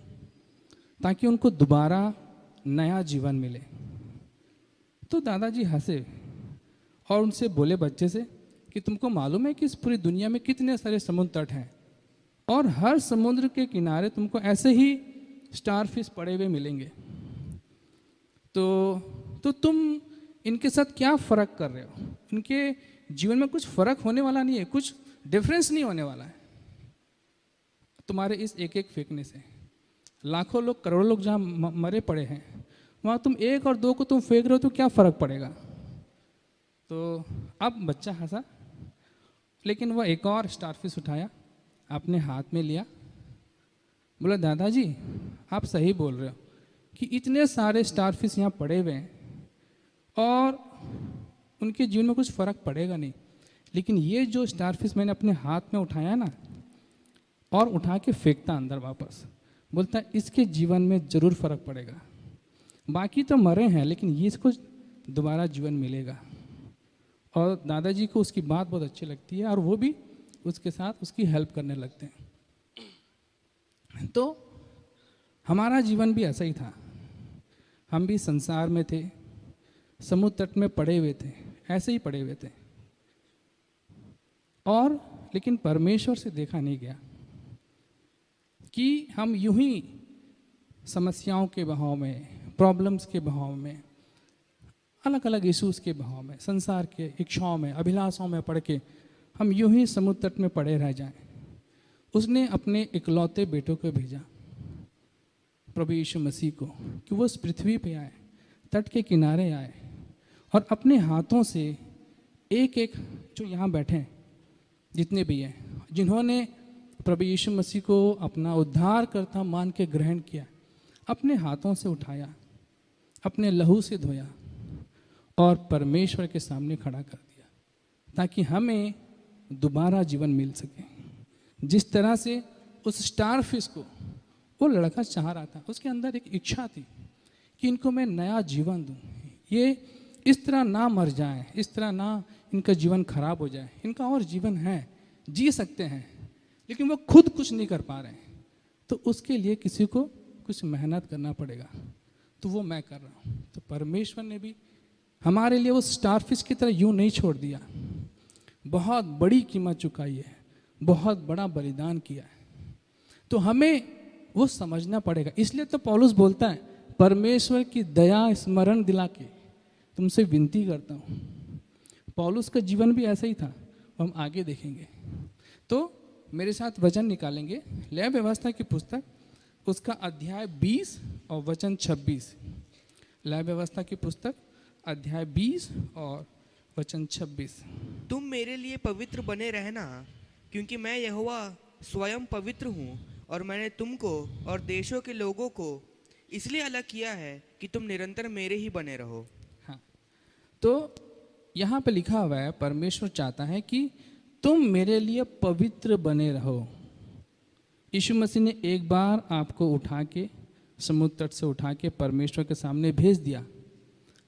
ताकि उनको दोबारा नया जीवन मिले। तो दादाजी हंसे और उनसे बोले बच्चे से कि तुमको मालूम है कि इस पूरी दुनिया में कितने सारे समुद्र तट हैं और हर समुद्र के किनारे तुमको ऐसे ही स्टारफिश पड़े हुए मिलेंगे। तो तुम इनके साथ क्या फ़र्क कर रहे हो। इनके जीवन में कुछ फ़र्क होने वाला नहीं है, कुछ डिफरेंस नहीं होने वाला है तुम्हारे इस एक एक फेंकने से। लाखों लोग, करोड़ों लोग जहाँ मरे पड़े हैं, वहाँ तुम एक और दो को तुम फेंक रहे हो तो क्या फ़र्क पड़ेगा। तो अब बच्चा हंसा, लेकिन वह एक और स्टारफिश उठाया, अपने हाथ में लिया, बोला दादाजी आप सही बोल रहे हो कि इतने सारे स्टारफिश यहाँ पड़े हुए हैं और उनके जीवन में कुछ फ़र्क पड़ेगा नहीं, लेकिन ये जो स्टारफिश मैंने अपने हाथ में उठाया ना, और उठा के फेंकता अंदर वापस, बोलता है इसके जीवन में ज़रूर फर्क पड़ेगा। बाकी तो मरे हैं, लेकिन ये इसको दोबारा जीवन मिलेगा। और दादाजी को उसकी बात बहुत अच्छी लगती है, और वो भी उसके साथ उसकी हेल्प करने लगते हैं। तो हमारा जीवन भी ऐसा ही था। हम भी संसार में थे, समुद्र तट में पड़े हुए थे, ऐसे ही पड़े हुए थे, और लेकिन परमेश्वर से देखा नहीं गया कि हम यूं ही समस्याओं के बहाव में, प्रॉब्लम्स के बहाव में, अलग अलग इश्यूज के बहाव में, संसार के इच्छाओं में, अभिलाषाओं में पड़ के हम यूं ही समुद्र तट में पड़े रह जाएं। उसने अपने इकलौते बेटों को भेजा, प्रभु यीशु मसीह को, कि वो इस पृथ्वी पे आए, तट के किनारे आए, और अपने हाथों से एक एक जो यहाँ बैठे हैं, जितने भी हैं, जिन्होंने प्रभु यीशु मसीह को अपना उद्धार करता मान के ग्रहण किया, अपने हाथों से उठाया, अपने लहू से धोया और परमेश्वर के सामने खड़ा कर दिया, ताकि हमें दोबारा जीवन मिल सके। जिस तरह से उस स्टारफिश को वो लड़का चाह रहा था, उसके अंदर एक इच्छा थी कि इनको मैं नया जीवन दूं, ये इस तरह ना मर जाएं, इस तरह ना इनका जीवन खराब हो जाए, इनका और जीवन है, जी सकते हैं, लेकिन वो खुद कुछ नहीं कर पा रहे हैं, तो उसके लिए किसी को कुछ मेहनत करना पड़ेगा। तो वो मैं कर रहा हूँ। तो परमेश्वर ने भी हमारे लिए वो स्टारफिश की तरह यूं नहीं छोड़ दिया, बहुत बड़ी कीमत चुकाई है, बहुत बड़ा बलिदान किया है। तो हमें वो समझना पड़ेगा। इसलिए तो पौलुस बोलता है, परमेश्वर की दया स्मरण दिला के तुमसे विनती करता हूँ। पौलुस का जीवन भी ऐसा ही था, हम आगे देखेंगे। तो मेरे साथ वचन निकालेंगे, लय व्यवस्था की पुस्तक, उसका अध्याय 20 और वचन 26। लय व्यवस्था की पुस्तक अध्याय 20 और वचन 26। तुम मेरे लिए पवित्र बने रहना, क्योंकि मैं यहोवा स्वयं पवित्र हूँ, और मैंने तुमको और देशों के लोगों को इसलिए अलग किया है कि तुम निरंतर मेरे ही बने रहो। हाँ, तो यहाँ पे लिखा हुआ है, परमेश्वर चाहता है कि तुम मेरे लिए पवित्र बने रहो। यीशु मसीह ने एक बार आपको उठा के, समुद्र तट से उठा के परमेश्वर के सामने भेज दिया।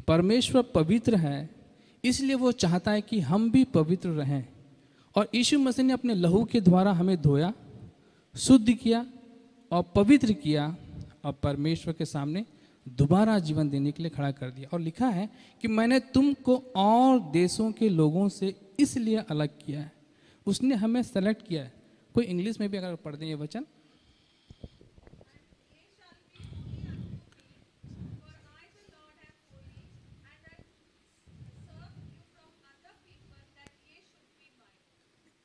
परमेश्वर पवित्र है, इसलिए वो चाहता है कि हम भी पवित्र रहें। और यीशु मसीह ने अपने लहू के द्वारा हमें धोया, शुद्ध किया और पवित्र किया, और परमेश्वर के सामने दोबारा जीवन देने के लिए खड़ा कर दिया। और लिखा है कि मैंने तुमको और देशों के लोगों से इसलिए अलग किया है। उसने हमें सेलेक्ट किया है। कोई इंग्लिश में भी अगर पढ़ दें ये वचन,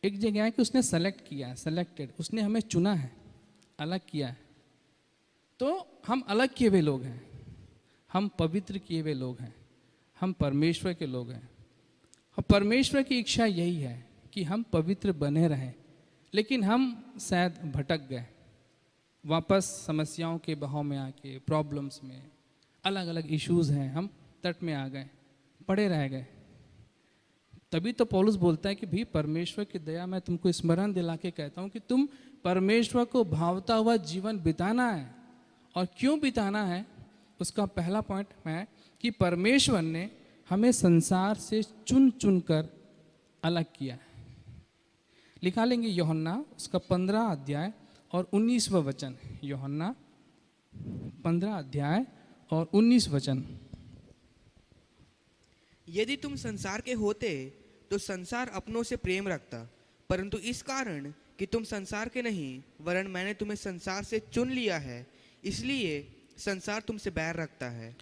एक जगह है कि उसने सेलेक्ट किया है, सेलेक्टेड, उसने हमें चुना है, अलग किया है। तो हम अलग किए हुए लोग हैं, हम पवित्र किए हुए लोग हैं, हम परमेश्वर के लोग हैं। और परमेश्वर की इच्छा यही है कि हम पवित्र बने रहें, लेकिन हम शायद भटक गए, वापस समस्याओं के बहाव में आके, प्रॉब्लम्स में, अलग अलग इश्यूज हैं, हम तट में आ गए, पड़े रह गए। तभी तो पौलुस बोलता है कि भाई परमेश्वर की दया मैं तुमको स्मरण दिला के कहता हूँ कि तुम परमेश्वर को भावता हुआ जीवन बिताना है। और क्यों बिताना है, उसका पहला पॉइंट है कि परमेश्वर ने हमें संसार से चुन चुन कर अलग किया है। लिखा लेंगे यूहन्ना उसका 15 अध्याय और 19वां वचन। यूहन्ना 15 अध्याय और 19 वचन। यदि तुम संसार के होते तो संसार अपनों से प्रेम रखता, परंतु इस कारण कि तुम संसार के नहीं वरन मैंने तुम्हें संसार से चुन लिया है, इसलिए संसार तुमसे बैर रखता है।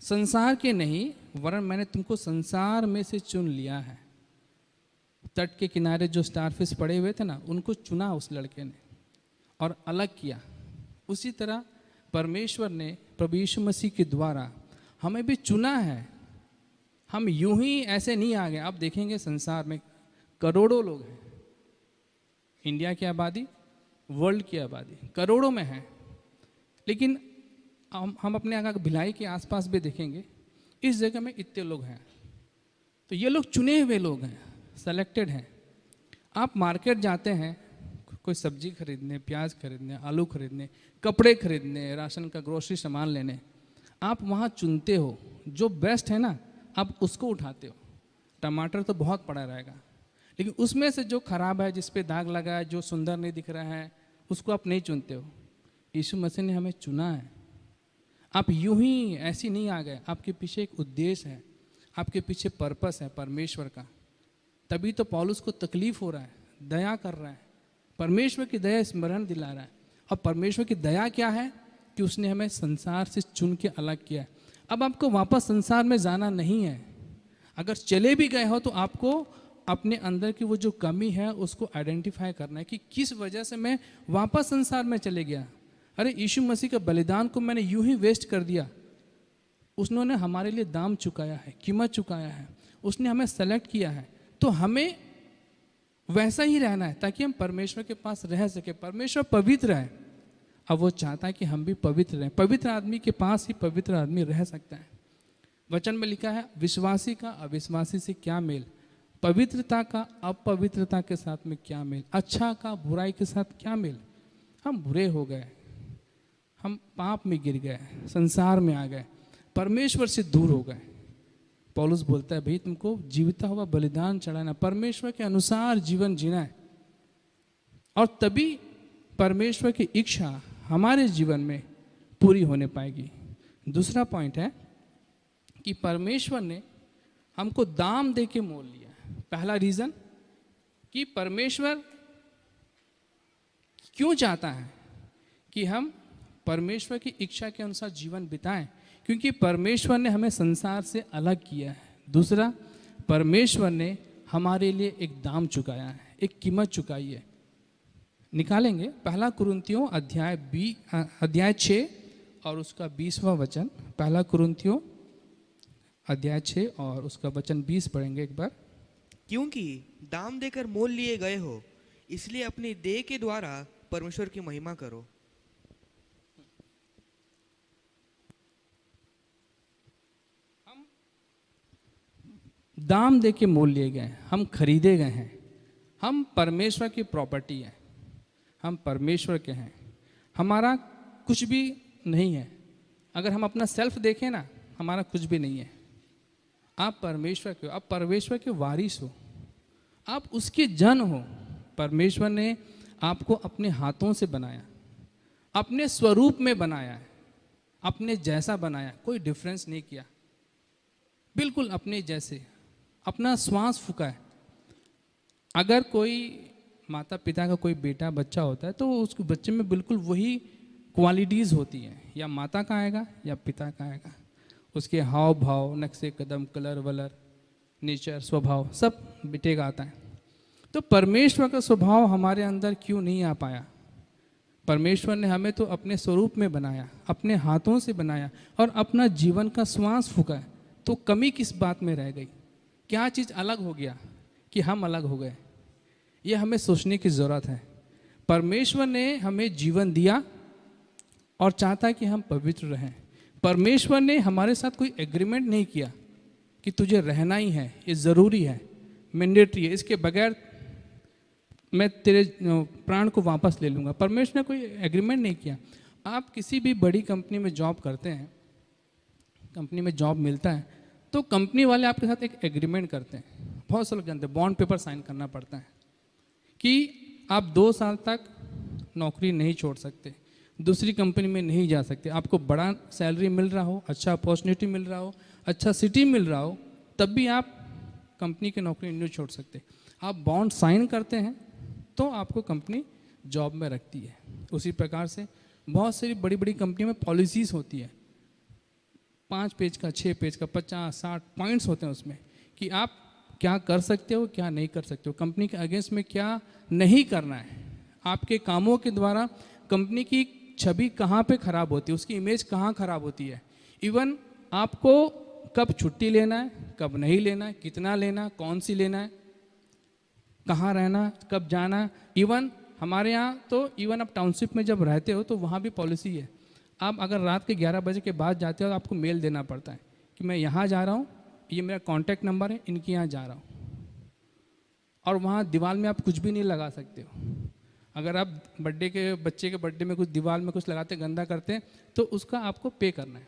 संसार के नहीं वरन मैंने तुमको संसार में से चुन लिया है। तट के किनारे जो स्टारफिश पड़े हुए थे ना, उनको चुना उस लड़के ने और अलग किया। उसी तरह परमेश्वर ने प्रभु यीशु मसीह के द्वारा हमें भी चुना है। हम यूं ही ऐसे नहीं आ गए। आप देखेंगे संसार में करोड़ों लोग हैं, इंडिया की आबादी, वर्ल्ड की आबादी करोड़ों में है, लेकिन हम अपने अगर भिलाई के आसपास भी देखेंगे, इस जगह में इतने लोग हैं। तो ये लोग चुने हुए लोग हैं, सेलेक्टेड हैं। आप मार्केट जाते हैं कोई सब्जी खरीदने, प्याज खरीदने, आलू खरीदने, कपड़े खरीदने, राशन का ग्रोसरी सामान लेने, आप वहाँ चुनते हो जो बेस्ट है ना, आप उसको उठाते हो। टमाटर तो बहुत पड़ा रहेगा, लेकिन उसमें से जो खराब है, जिस पे दाग लगा है, जो सुंदर नहीं दिख रहा है, उसको आप नहीं चुनते हो। यीशु मसीह ने हमें चुना है। आप यूं ही ऐसी नहीं आ गए, आपके पीछे एक उद्देश्य है, आपके पीछे पर्पस है परमेश्वर का। तभी तो पौलुस को तकलीफ हो रहा है, दया कर रहा है, परमेश्वर की दया स्मरण दिला रहा है। और परमेश्वर की दया क्या है कि उसने हमें संसार से चुन के अलग किया है। अब आपको वापस संसार में जाना नहीं है। अगर चले भी गए हो तो आपको अपने अंदर की वो जो कमी है उसको आइडेंटिफाई करना है कि किस वजह से मैं वापस संसार में चले गया। अरे यीशु मसीह के बलिदान को मैंने यूं ही वेस्ट कर दिया। उसने हमारे लिए दाम चुकाया है, कीमत चुकाया है, उसने हमें सेलेक्ट किया है, तो हमें वैसा ही रहना है ताकि हम परमेश्वर के पास रह सके। परमेश्वर पवित्र है, अब वो चाहता है कि हम भी पवित्र रहें। पवित्र आदमी के पास ही पवित्र आदमी रह सकता है। वचन में लिखा है, विश्वासी का अविश्वासी से क्या मेल, पवित्रता का अपवित्रता के साथ में क्या मेल, अच्छा का बुराई के साथ क्या मेल। हम बुरे हो गए, हम पाप में गिर गए, संसार में आ गए, परमेश्वर से दूर हो गए। पौलुस बोलता है, भाई तुमको जीविता हुआ बलिदान चढ़ाना, परमेश्वर के अनुसार जीवन जीना है, और तभी परमेश्वर की इच्छा हमारे जीवन में पूरी होने पाएगी। दूसरा पॉइंट है कि परमेश्वर ने हमको दाम दे के मोल लिया। पहला रीजन कि परमेश्वर क्यों चाहता है कि हम परमेश्वर की इच्छा के अनुसार जीवन बिताएं, क्योंकि परमेश्वर ने हमें संसार से अलग किया है। दूसरा, परमेश्वर ने हमारे लिए एक दाम चुकाया है, एक कीमत चुकाई है। निकालेंगे पहला कुरिन्थियों अध्याय 6 और उसका 20वां वचन। पहला कुरिन्थियों अध्याय 6 और उसका वचन 20 पढ़ेंगे एक बार। क्योंकि दाम देकर मोल लिए गए हो, इसलिए अपनी देह के द्वारा परमेश्वर की महिमा करो। दाम दे के मोल लिए गए, हम खरीदे गए हैं, हम परमेश्वर की प्रॉपर्टी हैं, हम परमेश्वर के हैं, हमारा कुछ भी नहीं है। अगर हम अपना सेल्फ देखें ना, हमारा कुछ भी नहीं है। आप परमेश्वर के हो, आप परमेश्वर के वारिस हो, आप उसके जन हो। परमेश्वर ने आपको अपने हाथों से बनाया, अपने स्वरूप में बनाया है, अपने जैसा बनाया, कोई डिफरेंस नहीं किया, बिल्कुल अपने जैसे, अपना श्वास फूका है। अगर कोई माता पिता का कोई बेटा बच्चा होता है तो उसके बच्चे में बिल्कुल वही क्वालिटीज़ होती हैं, या माता का आएगा या पिता का आएगा। उसके हाव भाव, नक्शे कदम, कलर वलर, नेचर, स्वभाव सब बेटे का आता है। तो परमेश्वर का स्वभाव हमारे अंदर क्यों नहीं आ पाया? परमेश्वर ने हमें तो अपने स्वरूप में बनाया, अपने हाथों से बनाया और अपना जीवन का श्वास फूका है। तो कमी किस बात में रह गई? क्या चीज़ अलग हो गया कि हम अलग हो गए? ये हमें सोचने की ज़रूरत है। परमेश्वर ने हमें जीवन दिया और चाहता है कि हम पवित्र रहें। परमेश्वर ने हमारे साथ कोई एग्रीमेंट नहीं किया कि तुझे रहना ही है, ये ज़रूरी है, मैंडेटरी है, इसके बगैर मैं तेरे प्राण को वापस ले लूँगा। परमेश्वर ने कोई एग्रीमेंट नहीं किया। आप किसी भी बड़ी कंपनी में जॉब करते हैं, कंपनी में जॉब मिलता है तो कंपनी वाले आपके साथ एक एग्रीमेंट करते हैं। बहुत से लोग जानते हैं, बॉन्ड पेपर साइन करना पड़ता है कि आप 2 साल तक नौकरी नहीं छोड़ सकते, दूसरी कंपनी में नहीं जा सकते। आपको बड़ा सैलरी मिल रहा हो, अच्छा अपॉर्चुनिटी मिल रहा हो, अच्छा सिटी मिल रहा हो, तब भी आप कंपनी की नौकरी नहीं छोड़ सकते। आप बॉन्ड साइन करते हैं तो आपको कंपनी जॉब में रखती है। उसी प्रकार से बहुत सारी बड़ी बड़ी कंपनियों में पॉलिसीज़ होती है, 5 पेज का, 6 पेज का, 50-60 पॉइंट्स होते हैं उसमें कि आप क्या कर सकते हो, क्या नहीं कर सकते हो, कंपनी के अगेंस्ट में क्या नहीं करना है। आपके कामों के द्वारा कंपनी की छवि कहाँ पे खराब होती है, उसकी इमेज कहाँ खराब होती है। इवन आपको कब छुट्टी लेना है, कब नहीं लेना है, कितना लेना, कौन सी लेना है, कहाँ रहना, कब जाना। इवन हमारे यहाँ तो इवन आप टाउनशिप में जब रहते हो तो वहाँ भी पॉलिसी है, आप अगर रात के 11 बजे के बाद जाते हो तो आपको मेल देना पड़ता है कि मैं यहाँ जा रहा हूँ, ये मेरा कॉन्टैक्ट नंबर है, इनके यहाँ जा रहा हूँ। और वहाँ दीवार में आप कुछ भी नहीं लगा सकते हो। अगर आप बच्चे के बर्थडे में कुछ दीवार में कुछ लगाते गंदा करते हैं तो उसका आपको पे करना है।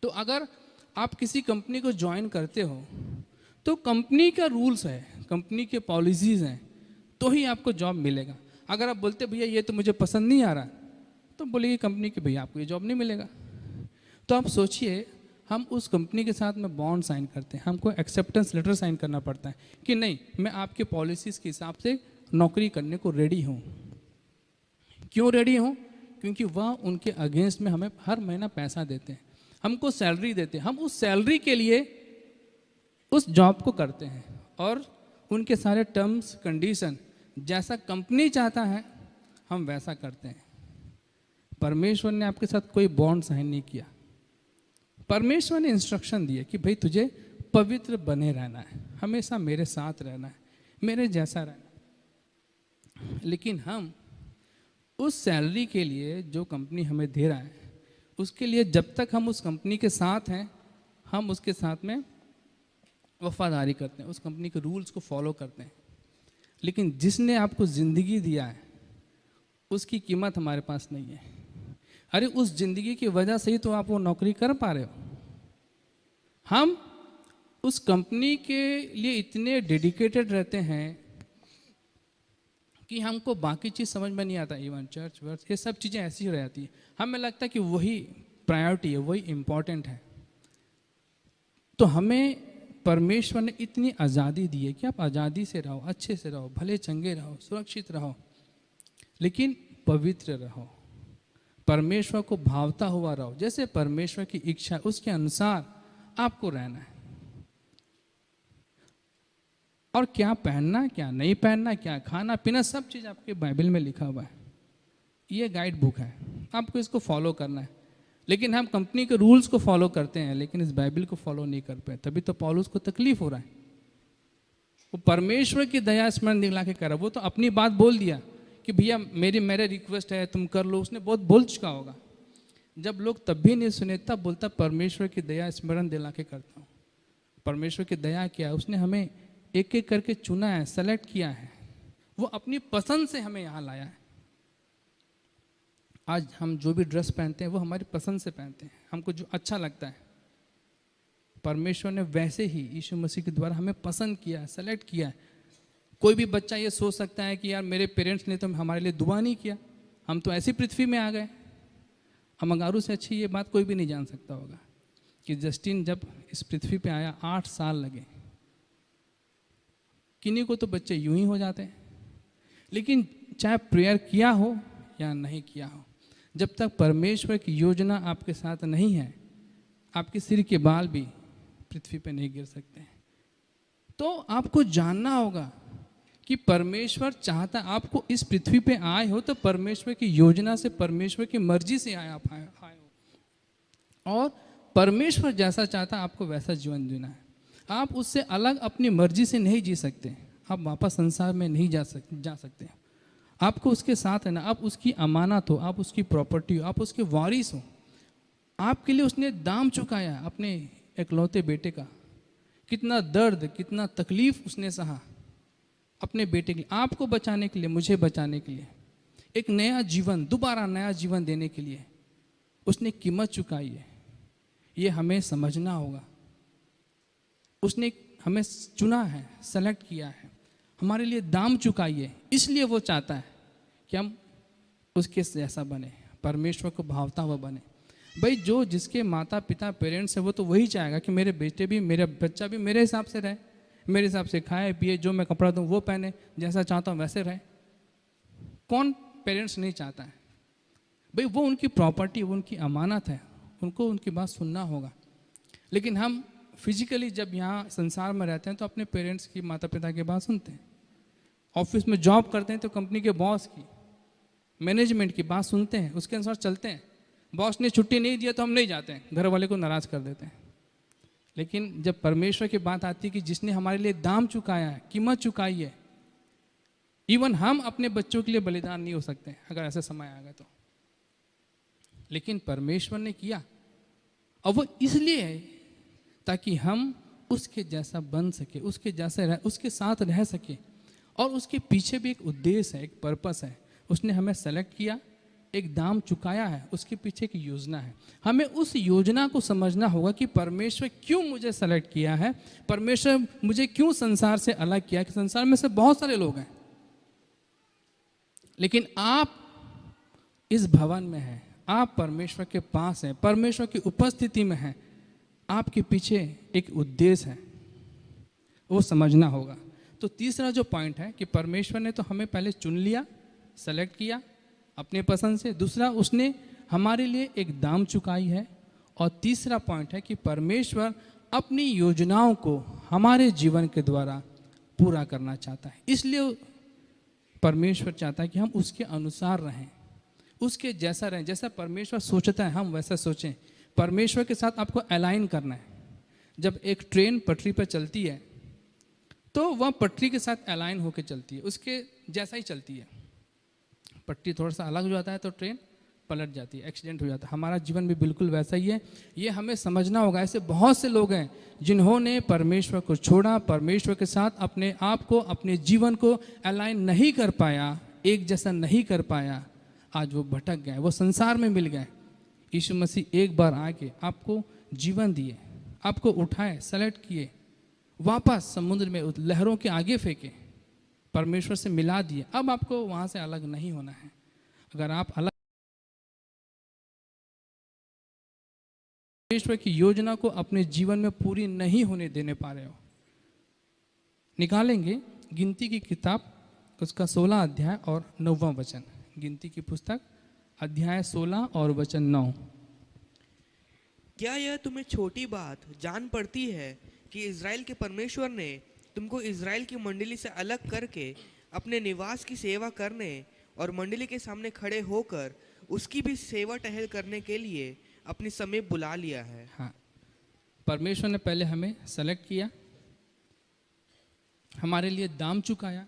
तो अगर आप किसी कंपनी को ज्वाइन करते हो तो कंपनी का रूल्स है, कंपनी के पॉलिसीज़ हैं, तो ही आपको जॉब मिलेगा। अगर आप बोलते भैया ये तो मुझे पसंद नहीं आ रहा, तो बोलेगी कंपनी कि भैया आपको ये जॉब नहीं मिलेगा। तो आप सोचिए, हम उस कंपनी के साथ में बॉन्ड साइन करते हैं, हमको एक्सेप्टेंस लेटर साइन करना पड़ता है कि नहीं, मैं आपके पॉलिसीज़ के हिसाब से नौकरी करने को रेडी हूँ। क्यों रेडी हूँ? क्योंकि वह उनके अगेंस्ट में हमें हर महीना पैसा देते हैं, हमको सैलरी देते हैं, हम उस सैलरी के लिए उस जॉब को करते हैं और उनके सारे टर्म्स कंडीशन जैसा कंपनी चाहता है हम वैसा करते हैं। परमेश्वर ने आपके साथ कोई बॉन्ड साइन नहीं किया। परमेश्वर ने इंस्ट्रक्शन दिए कि भाई तुझे पवित्र बने रहना है, हमेशा मेरे साथ रहना है, मेरे जैसा रहना है। लेकिन हम उस सैलरी के लिए जो कंपनी हमें दे रहा है, उसके लिए जब तक हम उस कंपनी के साथ हैं हम उसके साथ में वफादारी करते हैं, उस कंपनी के रूल्स को फॉलो करते हैं। लेकिन जिसने आपको ज़िंदगी दिया है उसकी कीमत हमारे पास नहीं है। अरे उस ज़िंदगी की वजह से ही तो आप वो नौकरी कर पा रहे हो। हम उस कंपनी के लिए इतने डेडिकेटेड रहते हैं कि हमको बाकी चीज़ समझ में नहीं आता। इवन चर्च वर्च ये सब चीज़ें ऐसी रह जाती है, हमें लगता है कि वही प्रायोरिटी है, वही इम्पोर्टेंट है। तो हमें परमेश्वर ने इतनी आज़ादी दी है कि आप आज़ादी से रहो, अच्छे से रहो, भले चंगे रहो, सुरक्षित रहो, लेकिन पवित्र रहो, परमेश्वर को भावता हुआ रहो। जैसे परमेश्वर की इच्छा उसके अनुसार आपको रहना है। और क्या पहनना, क्या नहीं पहनना, क्या खाना पीना, सब चीज़ आपके बाइबल में लिखा हुआ है। ये गाइड बुक है, आपको इसको फॉलो करना है। लेकिन हम कंपनी के रूल्स को फॉलो करते हैं लेकिन इस बाइबल को फॉलो नहीं कर पाए, तभी तो पौलुस को तकलीफ हो रहा है। वो परमेश्वर की दया स्मरण दिला के कर रहा है। वो तो अपनी बात बोल दिया कि भैया मेरे रिक्वेस्ट है तुम कर लो, उसने बहुत बोल चुका होगा। जब लोग तब भी नहीं सुने तब बोलता परमेश्वर की दया स्मरण दिला के करता हूँ। परमेश्वर की दया क्या है, उसने हमें एक एक करके चुना है, सेलेक्ट किया है, वो अपनी पसंद से हमें यहाँ लाया है। आज हम जो भी ड्रेस पहनते हैं वो हमारी पसंद से पहनते हैं, हमको जो अच्छा लगता है। परमेश्वर ने वैसे ही यीशु मसीह के द्वारा हमें पसंद किया है, सेलेक्ट किया है। कोई भी बच्चा ये सोच सकता है कि यार मेरे पेरेंट्स ने तो हमारे लिए दुआ नहीं किया, हम तो ऐसी पृथ्वी में आ गए। अमंगारू से अच्छी ये बात कोई भी नहीं जान सकता होगा कि जस्टिन जब इस पृथ्वी पे आया 8 साल लगे। किन्हीं को तो बच्चे यूं ही हो जाते हैं, लेकिन चाहे प्रेयर किया हो या नहीं किया हो, जब तक परमेश्वर की योजना आपके साथ नहीं है आपके सिर के बाल भी पृथ्वी पे नहीं गिर सकते हैं। तो आपको जानना होगा कि परमेश्वर चाहता, आपको इस पृथ्वी पे आए हो तो परमेश्वर की योजना से, परमेश्वर की मर्जी से आए हो, और परमेश्वर जैसा चाहता आपको वैसा जीवन जीना है। आप उससे अलग अपनी मर्जी से नहीं जी सकते, आप वापस संसार में नहीं जा सकते। आपको उसके साथ है ना, आप उसकी अमानत हो, आप उसकी प्रॉपर्टी हो, आप उसके वारिस हो। आपके लिए उसने दाम चुकाया अपने इकलौते बेटे का। कितना दर्द, कितना तकलीफ उसने सहा अपने बेटे के लिए, आपको बचाने के लिए, मुझे बचाने के लिए, एक नया जीवन, दोबारा नया जीवन देने के लिए उसने कीमत चुकाई है। ये हमें समझना होगा। उसने हमें चुना है, सेलेक्ट किया है, हमारे लिए दाम चुकाई है, इसलिए वो चाहता है कि हम उसके जैसा बने, परमेश्वर को भावता हुआ बने। भाई जो जिसके माता पिता पेरेंट्स हैं वो तो वही चाहेगा कि मेरे बेटे भी, मेरा बच्चा भी मेरे हिसाब से रहे, मेरे हिसाब से खाए पिए, जो मैं कपड़ा दूँ वो पहने, जैसा चाहता हूँ वैसे रहे। कौन पेरेंट्स नहीं चाहता है? भाई वो उनकी प्रॉपर्टी, वो उनकी अमानत है, उनको उनकी बात सुनना होगा। लेकिन हम फिजिकली जब यहाँ संसार में रहते हैं तो अपने पेरेंट्स की, माता पिता की बात सुनते हैं। ऑफिस में जॉब करते हैं तो कंपनी के बॉस की, मैनेजमेंट की बात सुनते हैं, उसके अनुसार चलते हैं। बॉस ने छुट्टी नहीं दिया तो हम नहीं जाते हैं, घर वाले को नाराज़ कर देते हैं। लेकिन जब परमेश्वर की बात आती है कि जिसने हमारे लिए दाम चुकाया है, कीमत चुकाई है, इवन हम अपने बच्चों के लिए बलिदान नहीं हो सकते अगर ऐसा समय आ गया तो, लेकिन परमेश्वर ने किया। और वो इसलिए है ताकि हम उसके जैसा बन सके, उसके साथ रह सके। और उसके पीछे भी एक उद्देश्य है, एक पर्पस है। उसने हमें सेलेक्ट किया, एक दाम चुकाया है, उसके पीछे एक योजना है। हमें उस योजना को समझना होगा कि परमेश्वर क्यों मुझे सेलेक्ट किया है, परमेश्वर मुझे क्यों संसार से अलग किया। कि संसार में से बहुत सारे लोग हैं, लेकिन आप इस भवन में हैं, आप परमेश्वर के पास हैं, परमेश्वर की उपस्थिति में हैं। आपके पीछे एक उद्देश्य है, वो समझना होगा। तो तीसरा जो पॉइंट है कि परमेश्वर ने तो हमें पहले चुन लिया, सेलेक्ट किया अपने पसंद से। दूसरा, उसने हमारे लिए एक दाम चुकाई है। और तीसरा पॉइंट है कि परमेश्वर अपनी योजनाओं को हमारे जीवन के द्वारा पूरा करना चाहता है। इसलिए परमेश्वर चाहता है कि हम उसके अनुसार रहें, उसके जैसा रहें। जैसा परमेश्वर सोचता है हम वैसा सोचें। परमेश्वर के साथ आपको अलाइन करना है। जब एक ट्रेन पटरी पर चलती है तो वह पटरी के साथ अलाइन होकर चलती है, उसके जैसा ही चलती है। पटरी थोड़ा सा अलग हो जाता है तो ट्रेन पलट जाती है, एक्सीडेंट हो जाता है। हमारा जीवन भी बिल्कुल वैसा ही है। ये हमें समझना होगा। ऐसे बहुत से लोग हैं जिन्होंने परमेश्वर को छोड़ा, परमेश्वर के साथ अपने आप को, अपने जीवन को अलाइन नहीं कर पाया, एक जैसा नहीं कर पाया। आज वो भटक गए, वो संसार में मिल गए। यीशु मसीह एक बार आके आपको जीवन दिए, आपको उठाए, सेलेक्ट किए, वापस समुद्र में लहरों के आगे फेंके, परमेश्वर से मिला दिए। अब आपको वहाँ से अलग नहीं होना है। अगर आप अलग परमेश्वर की योजना को अपने जीवन में पूरी नहीं होने देने पा रहे हो, निकालेंगे गिनती की किताब उसका 16 अध्याय और 9वां वचन। गिनती की पुस्तक अध्याय 16 और वचन 9। क्या यह तुम्हें छोटी बात जान पड़ती है कि इज़राइल के परमेश्वर ने तुमको इज़राइल की मंडली से अलग करके अपने निवास की सेवा करने और मंडली के सामने खड़े होकर उसकी भी सेवा टहल करने के लिए अपने समीप बुला लिया है? हाँ, परमेश्वर ने पहले हमें सेलेक्ट किया, हमारे लिए दाम चुकाया।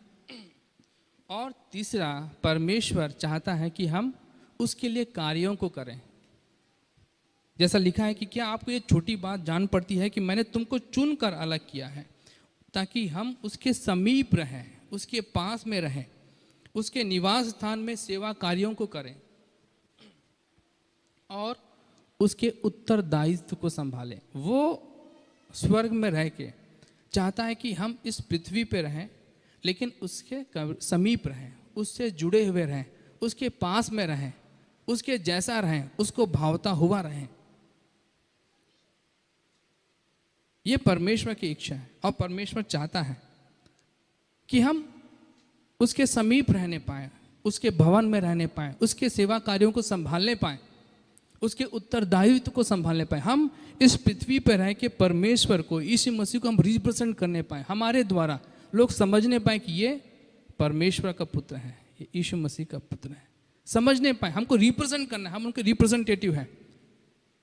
और तीसरा, परमेश्वर चाहता है कि हम उसके लिए कार्यों को करें। जैसा लिखा है कि क्या आपको ये छोटी बात जान पड़ती है कि मैंने तुमको चुनकर अलग किया है ताकि हम उसके समीप रहें, उसके पास में रहें, उसके निवास स्थान में सेवा कार्यों को करें और उसके उत्तरदायित्व को संभालें। वो स्वर्ग में रह के चाहता है कि हम इस पृथ्वी पे रहें, लेकिन उसके समीप रहें, उससे जुड़े हुए रहें, उसके पास में रहें, उसके जैसा रहें, उसको भावता हुआ रहें। ये परमेश्वर की इच्छा है और परमेश्वर चाहता है कि हम उसके समीप रहने पाएं, उसके भवन में रहने पाएं, उसके सेवा कार्यों को संभालने पाएं, उसके उत्तरदायित्व को संभालने पाएं। हम इस पृथ्वी पर रह के परमेश्वर को, यीशु मसीह को हम रिप्रेजेंट करने पाएं। हमारे द्वारा लोग समझने पाए कि ये परमेश्वर का पुत्र है, ये यीशु मसीह का पुत्र है। समझने पाए, हमको रिप्रेजेंट करना है, हम उनके रिप्रेजेंटेटिव हैं।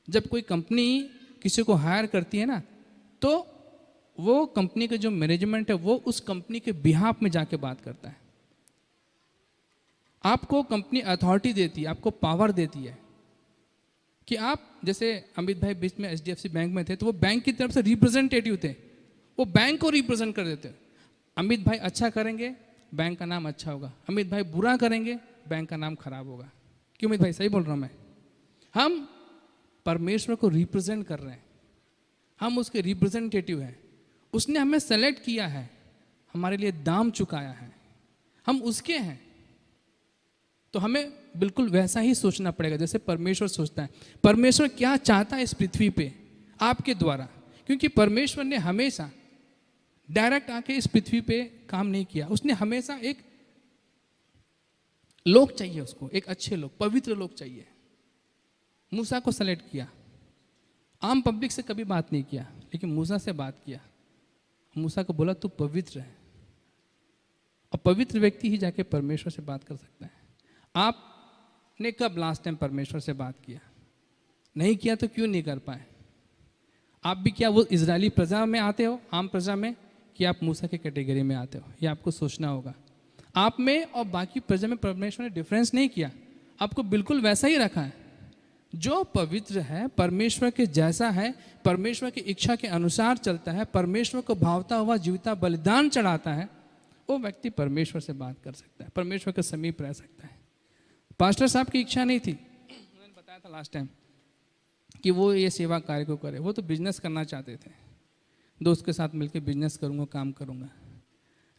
जब कोई कंपनी किसी को हायर करती है ना, तो वो कंपनी का जो मैनेजमेंट है वो उस कंपनी के बिहाफ में जाके बात करता है। आपको कंपनी अथॉरिटी देती है, आपको पावर देती है कि आप, जैसे अमित भाई बीच में HDFC बैंक में थे, तो वो बैंक की तरफ से रिप्रेजेंटेटिव थे, वो बैंक को रिप्रेजेंट कर देते। अमित भाई अच्छा करेंगे, बैंक का नाम अच्छा होगा। अमित भाई बुरा करेंगे, बैंक का नाम खराब होगा। क्यों अमित भाई, सही बोल रहा हूँ मैं? हम परमेश्वर को रिप्रेजेंट कर रहे हैं, हम उसके रिप्रेजेंटेटिव हैं। उसने हमें सेलेक्ट किया है, हमारे लिए दाम चुकाया है, हम उसके हैं। तो हमें बिल्कुल वैसा ही सोचना पड़ेगा जैसे परमेश्वर सोचता है। परमेश्वर क्या चाहता है इस पृथ्वी पे आपके द्वारा, क्योंकि परमेश्वर ने हमेशा डायरेक्ट आके इस पृथ्वी पे काम नहीं किया। उसने हमेशा एक लोग चाहिए उसको, एक अच्छे लोग, पवित्र लोग चाहिए। मूसा को सेलेक्ट किया, आम पब्लिक से कभी बात नहीं किया, लेकिन मूसा से बात किया। मूसा को बोला तू पवित्र है, और पवित्र व्यक्ति ही जाके परमेश्वर से बात कर सकता है। आपने कब लास्ट टाइम परमेश्वर से बात किया? नहीं किया तो क्यों नहीं कर पाए? आप भी क्या वो इजरायली प्रजा में आते हो, आम प्रजा में, कि आप मूसा के कैटेगरी में आते हो? ये आपको सोचना होगा। आप में और बाकी प्रजा में परमेश्वर ने डिफरेंस नहीं किया, आपको बिल्कुल वैसा ही रखा है। जो पवित्र है, परमेश्वर के जैसा है, परमेश्वर की इच्छा के अनुसार चलता है, परमेश्वर को भावता हुआ जीविता बलिदान चढ़ाता है, वो व्यक्ति परमेश्वर से बात कर सकता है, परमेश्वर के समीप रह सकता है। पास्टर साहब की इच्छा नहीं थी, मैंने बताया था लास्ट टाइम, कि वो ये सेवा कार्य को करे। वो तो बिजनेस करना चाहते थे, दोस्त के साथ मिलकर बिजनेस करूँगा, काम करूँगा।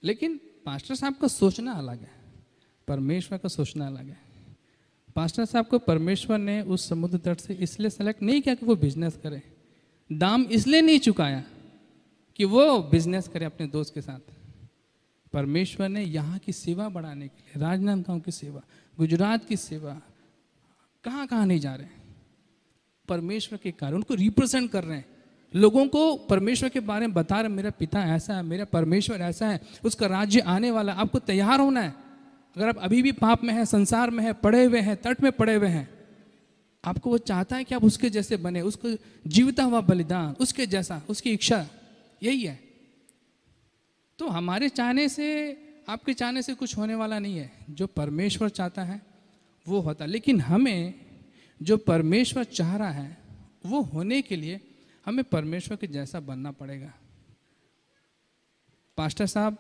लेकिन पास्टर साहब का सोचना अलग है, परमेश्वर का सोचना अलग है। पास्टर साहब को परमेश्वर ने उस समुद्र तट से इसलिए सेलेक्ट नहीं किया कि वो बिजनेस करे, दाम इसलिए नहीं चुकाया कि वो बिजनेस करे अपने दोस्त के साथ। परमेश्वर ने यहाँ की सेवा बढ़ाने के लिए, राजनांदगांव की सेवा, गुजरात की सेवा, कहाँ कहाँ नहीं जा रहे, परमेश्वर के कार्य उनको रिप्रेजेंट कर रहे हैं, लोगों को परमेश्वर के बारे में बता रहे, मेरा पिता ऐसा है, मेरा परमेश्वर ऐसा है, उसका राज्य आने वाला, आपको तैयार होना है। अगर आप अभी भी पाप में हैं, संसार में हैं, पड़े हुए हैं, तट में पड़े हुए हैं, आपको वो चाहता है कि आप उसके जैसे बने, उसको जीवता हुआ बलिदान, उसके जैसा, उसकी इच्छा यही है। तो हमारे चाहने से, आपके चाहने से कुछ होने वाला नहीं है। जो परमेश्वर चाहता है वो होता है। लेकिन हमें जो परमेश्वर चाह रहा है वो होने के लिए हमें परमेश्वर के जैसा बनना पड़ेगा। पास्टर साहब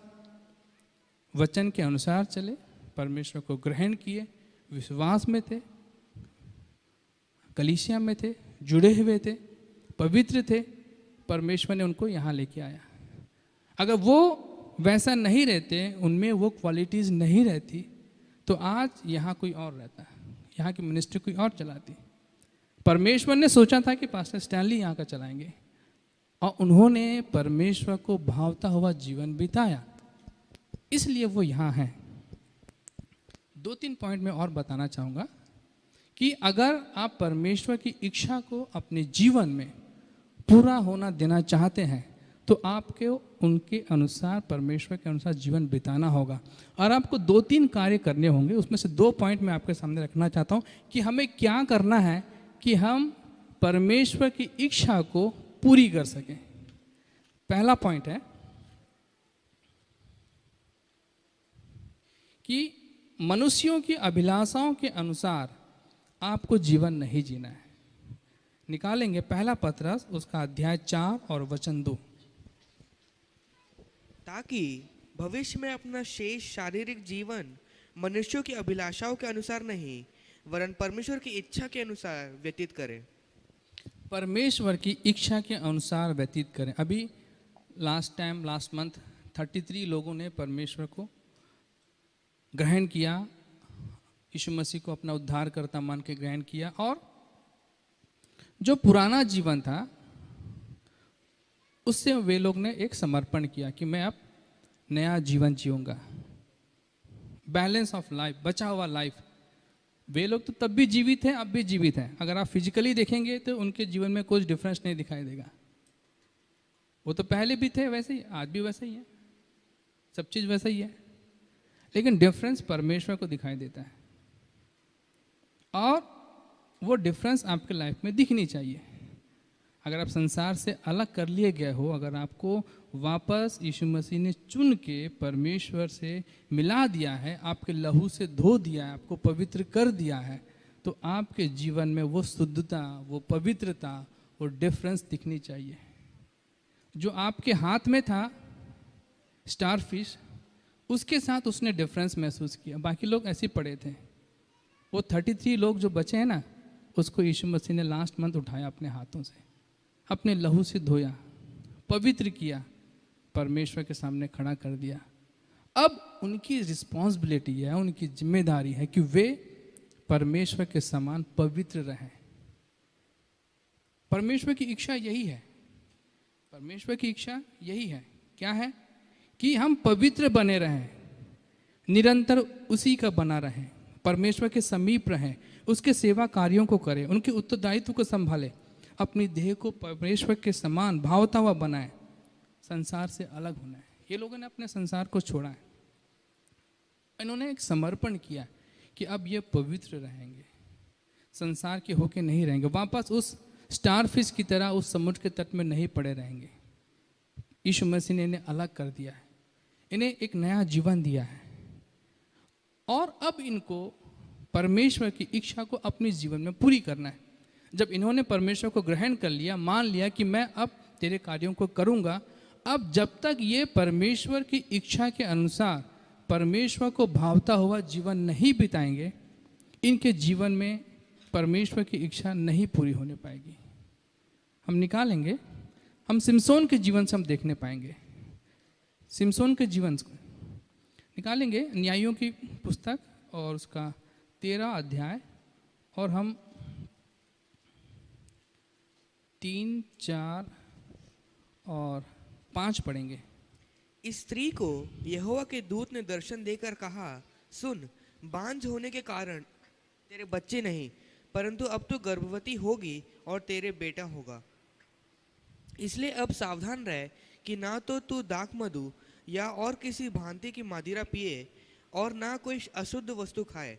वचन के अनुसार चले, परमेश्वर को ग्रहण किए, विश्वास में थे, कलीसिया में थे, जुड़े हुए थे, पवित्र थे, परमेश्वर ने उनको यहाँ लेके आया। अगर वो वैसा नहीं रहते, उनमें वो क्वालिटीज़ नहीं रहती, तो आज यहाँ कोई और रहता, यहाँ की मिनिस्ट्री कोई और चलाती। परमेश्वर ने सोचा था कि पास्टर स्टैनली यहाँ का चलाएंगे, और उन्होंने परमेश्वर को भावता हुआ जीवन बिताया, इसलिए वो यहाँ हैं। 2-3 पॉइंट मैं और बताना चाहूँगा कि अगर आप परमेश्वर की इच्छा को अपने जीवन में पूरा होना देना चाहते हैं तो आपको उनके अनुसार, परमेश्वर के अनुसार जीवन बिताना होगा। और आपको 2-3 कार्य करने होंगे। उसमें से 2 पॉइंट मैं आपके सामने रखना चाहता हूँ कि हमें क्या करना है कि हम परमेश्वर की इच्छा को पूरी कर सकें। पहला पॉइंट है कि मनुष्यों की अभिलाषाओं के अनुसार आपको जीवन नहीं जीना है। निकालेंगे पहला पत्रस उसका अध्याय 4 और वचन 2। ताकि भविष्य में अपना शेष शारीरिक जीवन मनुष्यों की अभिलाषाओं के अनुसार नहीं, वरन परमेश्वर की इच्छा के अनुसार व्यतीत करें। परमेश्वर की इच्छा के अनुसार व्यतीत करें। अभी लास्ट मंथ 33 लोगों ने परमेश्वर को ग्रहण किया, यीशु मसीह को अपना उद्धारकर्ता मान के ग्रहण किया, और जो पुराना जीवन था उससे वे लोग ने एक समर्पण किया कि मैं अब नया जीवन जीऊंगा। बैलेंस ऑफ लाइफ, बचा हुआ लाइफ। वे लोग तो तब भी जीवित हैं, अब भी जीवित हैं। अगर आप फिजिकली देखेंगे तो उनके जीवन में कुछ डिफरेंस नहीं दिखाई देगा। वो तो पहले भी थे वैसे ही, आज भी वैसे ही है, सब चीज़ वैसा ही है, लेकिन डिफरेंस परमेश्वर को दिखाई देता है, और वो डिफरेंस आपके लाइफ में दिखनी चाहिए। अगर आप संसार से अलग कर लिए गए हो, अगर आपको वापस यीशु मसीह ने चुन के परमेश्वर से मिला दिया है, आपके लहू से धो दिया है, आपको पवित्र कर दिया है, तो आपके जीवन में वो शुद्धता, वो पवित्रता, वो डिफरेंस दिखनी चाहिए। जो आपके हाथ में था स्टार फिश, उसके साथ उसने डिफरेंस महसूस किया, बाकी लोग ऐसे पड़े थे। वो 33 लोग जो बचे हैं ना, उसको यीशु मसीह ने लास्ट मंथ उठाया अपने हाथों से, अपने लहू से धोया, पवित्र किया, परमेश्वर के सामने खड़ा कर दिया। अब उनकी रिस्पॉन्सिबिलिटी है, उनकी जिम्मेदारी है कि वे परमेश्वर के समान पवित्र रहें। परमेश्वर की इच्छा यही है, परमेश्वर की इच्छा यही है। क्या है? कि हम पवित्र बने रहें, निरंतर उसी का बना रहें, परमेश्वर के समीप रहें, उसके सेवा कार्यों को करें, उनके उत्तरदायित्व को संभालें, अपनी देह को परमेश्वर के समान भावता हुआ बनाएं, संसार से अलग होना है। ये लोगों ने अपने संसार को छोड़ा है, इन्होंने एक समर्पण किया कि अब ये पवित्र रहेंगे, संसार के होके नहीं रहेंगे, वापस उस स्टार फिश की तरह उस समुद्र के तट में नहीं पड़े रहेंगे। यीशु मसीह ने इन्हें अलग कर दिया है, इन्हें एक नया जीवन दिया है, और अब इनको परमेश्वर की इच्छा को अपने जीवन में पूरी करना है। जब इन्होंने परमेश्वर को ग्रहण कर लिया, मान लिया कि मैं अब तेरे कार्यों को करूँगा, अब जब तक ये परमेश्वर की इच्छा के अनुसार परमेश्वर को भावता हुआ जीवन नहीं बिताएंगे, इनके जीवन में परमेश्वर की इच्छा नहीं पूरी होने पाएगी। हम निकालेंगे, हम सिमसोन के जीवन से हम देखने पाएंगे। सिमसोन के जीवन को निकालेंगे, न्यायों की पुस्तक और उसका 13 अध्याय, और हम 3, 4 और 5 पढ़ेंगे। इस स्त्री को यहोवा के दूत ने दर्शन देकर कहा, सुन, बांझ होने के कारण तेरे बच्चे नहीं, परंतु अब तू गर्भवती होगी और तेरे बेटा होगा। इसलिए अब सावधान रह कि ना तो तू दाख मधु या और किसी भांति की मदिरा पिए और ना कोई अशुद्ध वस्तु खाए,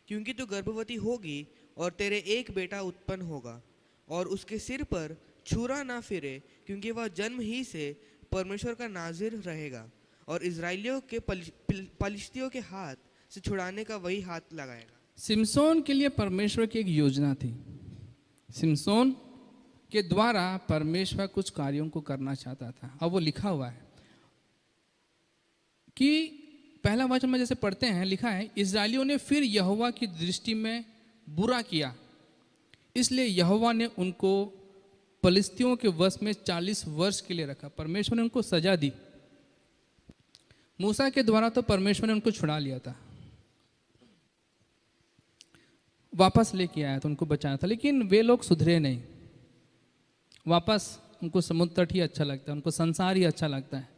क्योंकि तू गर्भवती होगी और तेरे एक बेटा उत्पन्न होगा, और उसके सिर पर छुरा ना फिरे, क्योंकि वह जन्म ही से परमेश्वर का नाजिर रहेगा, और इजराइलियों के पलिश्तियों के हाथ से छुड़ाने का वही हाथ लगाएगा। सिमसोन के लिए परमेश्वर की एक योजना थी। सिमसोन के द्वारा परमेश्वर कुछ कार्यों को करना चाहता था। अब वो लिखा हुआ है कि पहला वचन में जैसे पढ़ते हैं, लिखा है, इजराइलियों ने फिर यहोवा की दृष्टि में बुरा किया, इसलिए यहोवा ने उनको पलिश्तियों के वश में 40 वर्ष के लिए रखा। परमेश्वर ने उनको सजा दी। मूसा के द्वारा तो परमेश्वर ने उनको छुड़ा लिया था, वापस लेके आया था, उनको बचाया था, लेकिन वे लोग सुधरे नहीं। वापस उनको समुद्र तट ही अच्छा लगता है, उनको संसार ही अच्छा लगता है।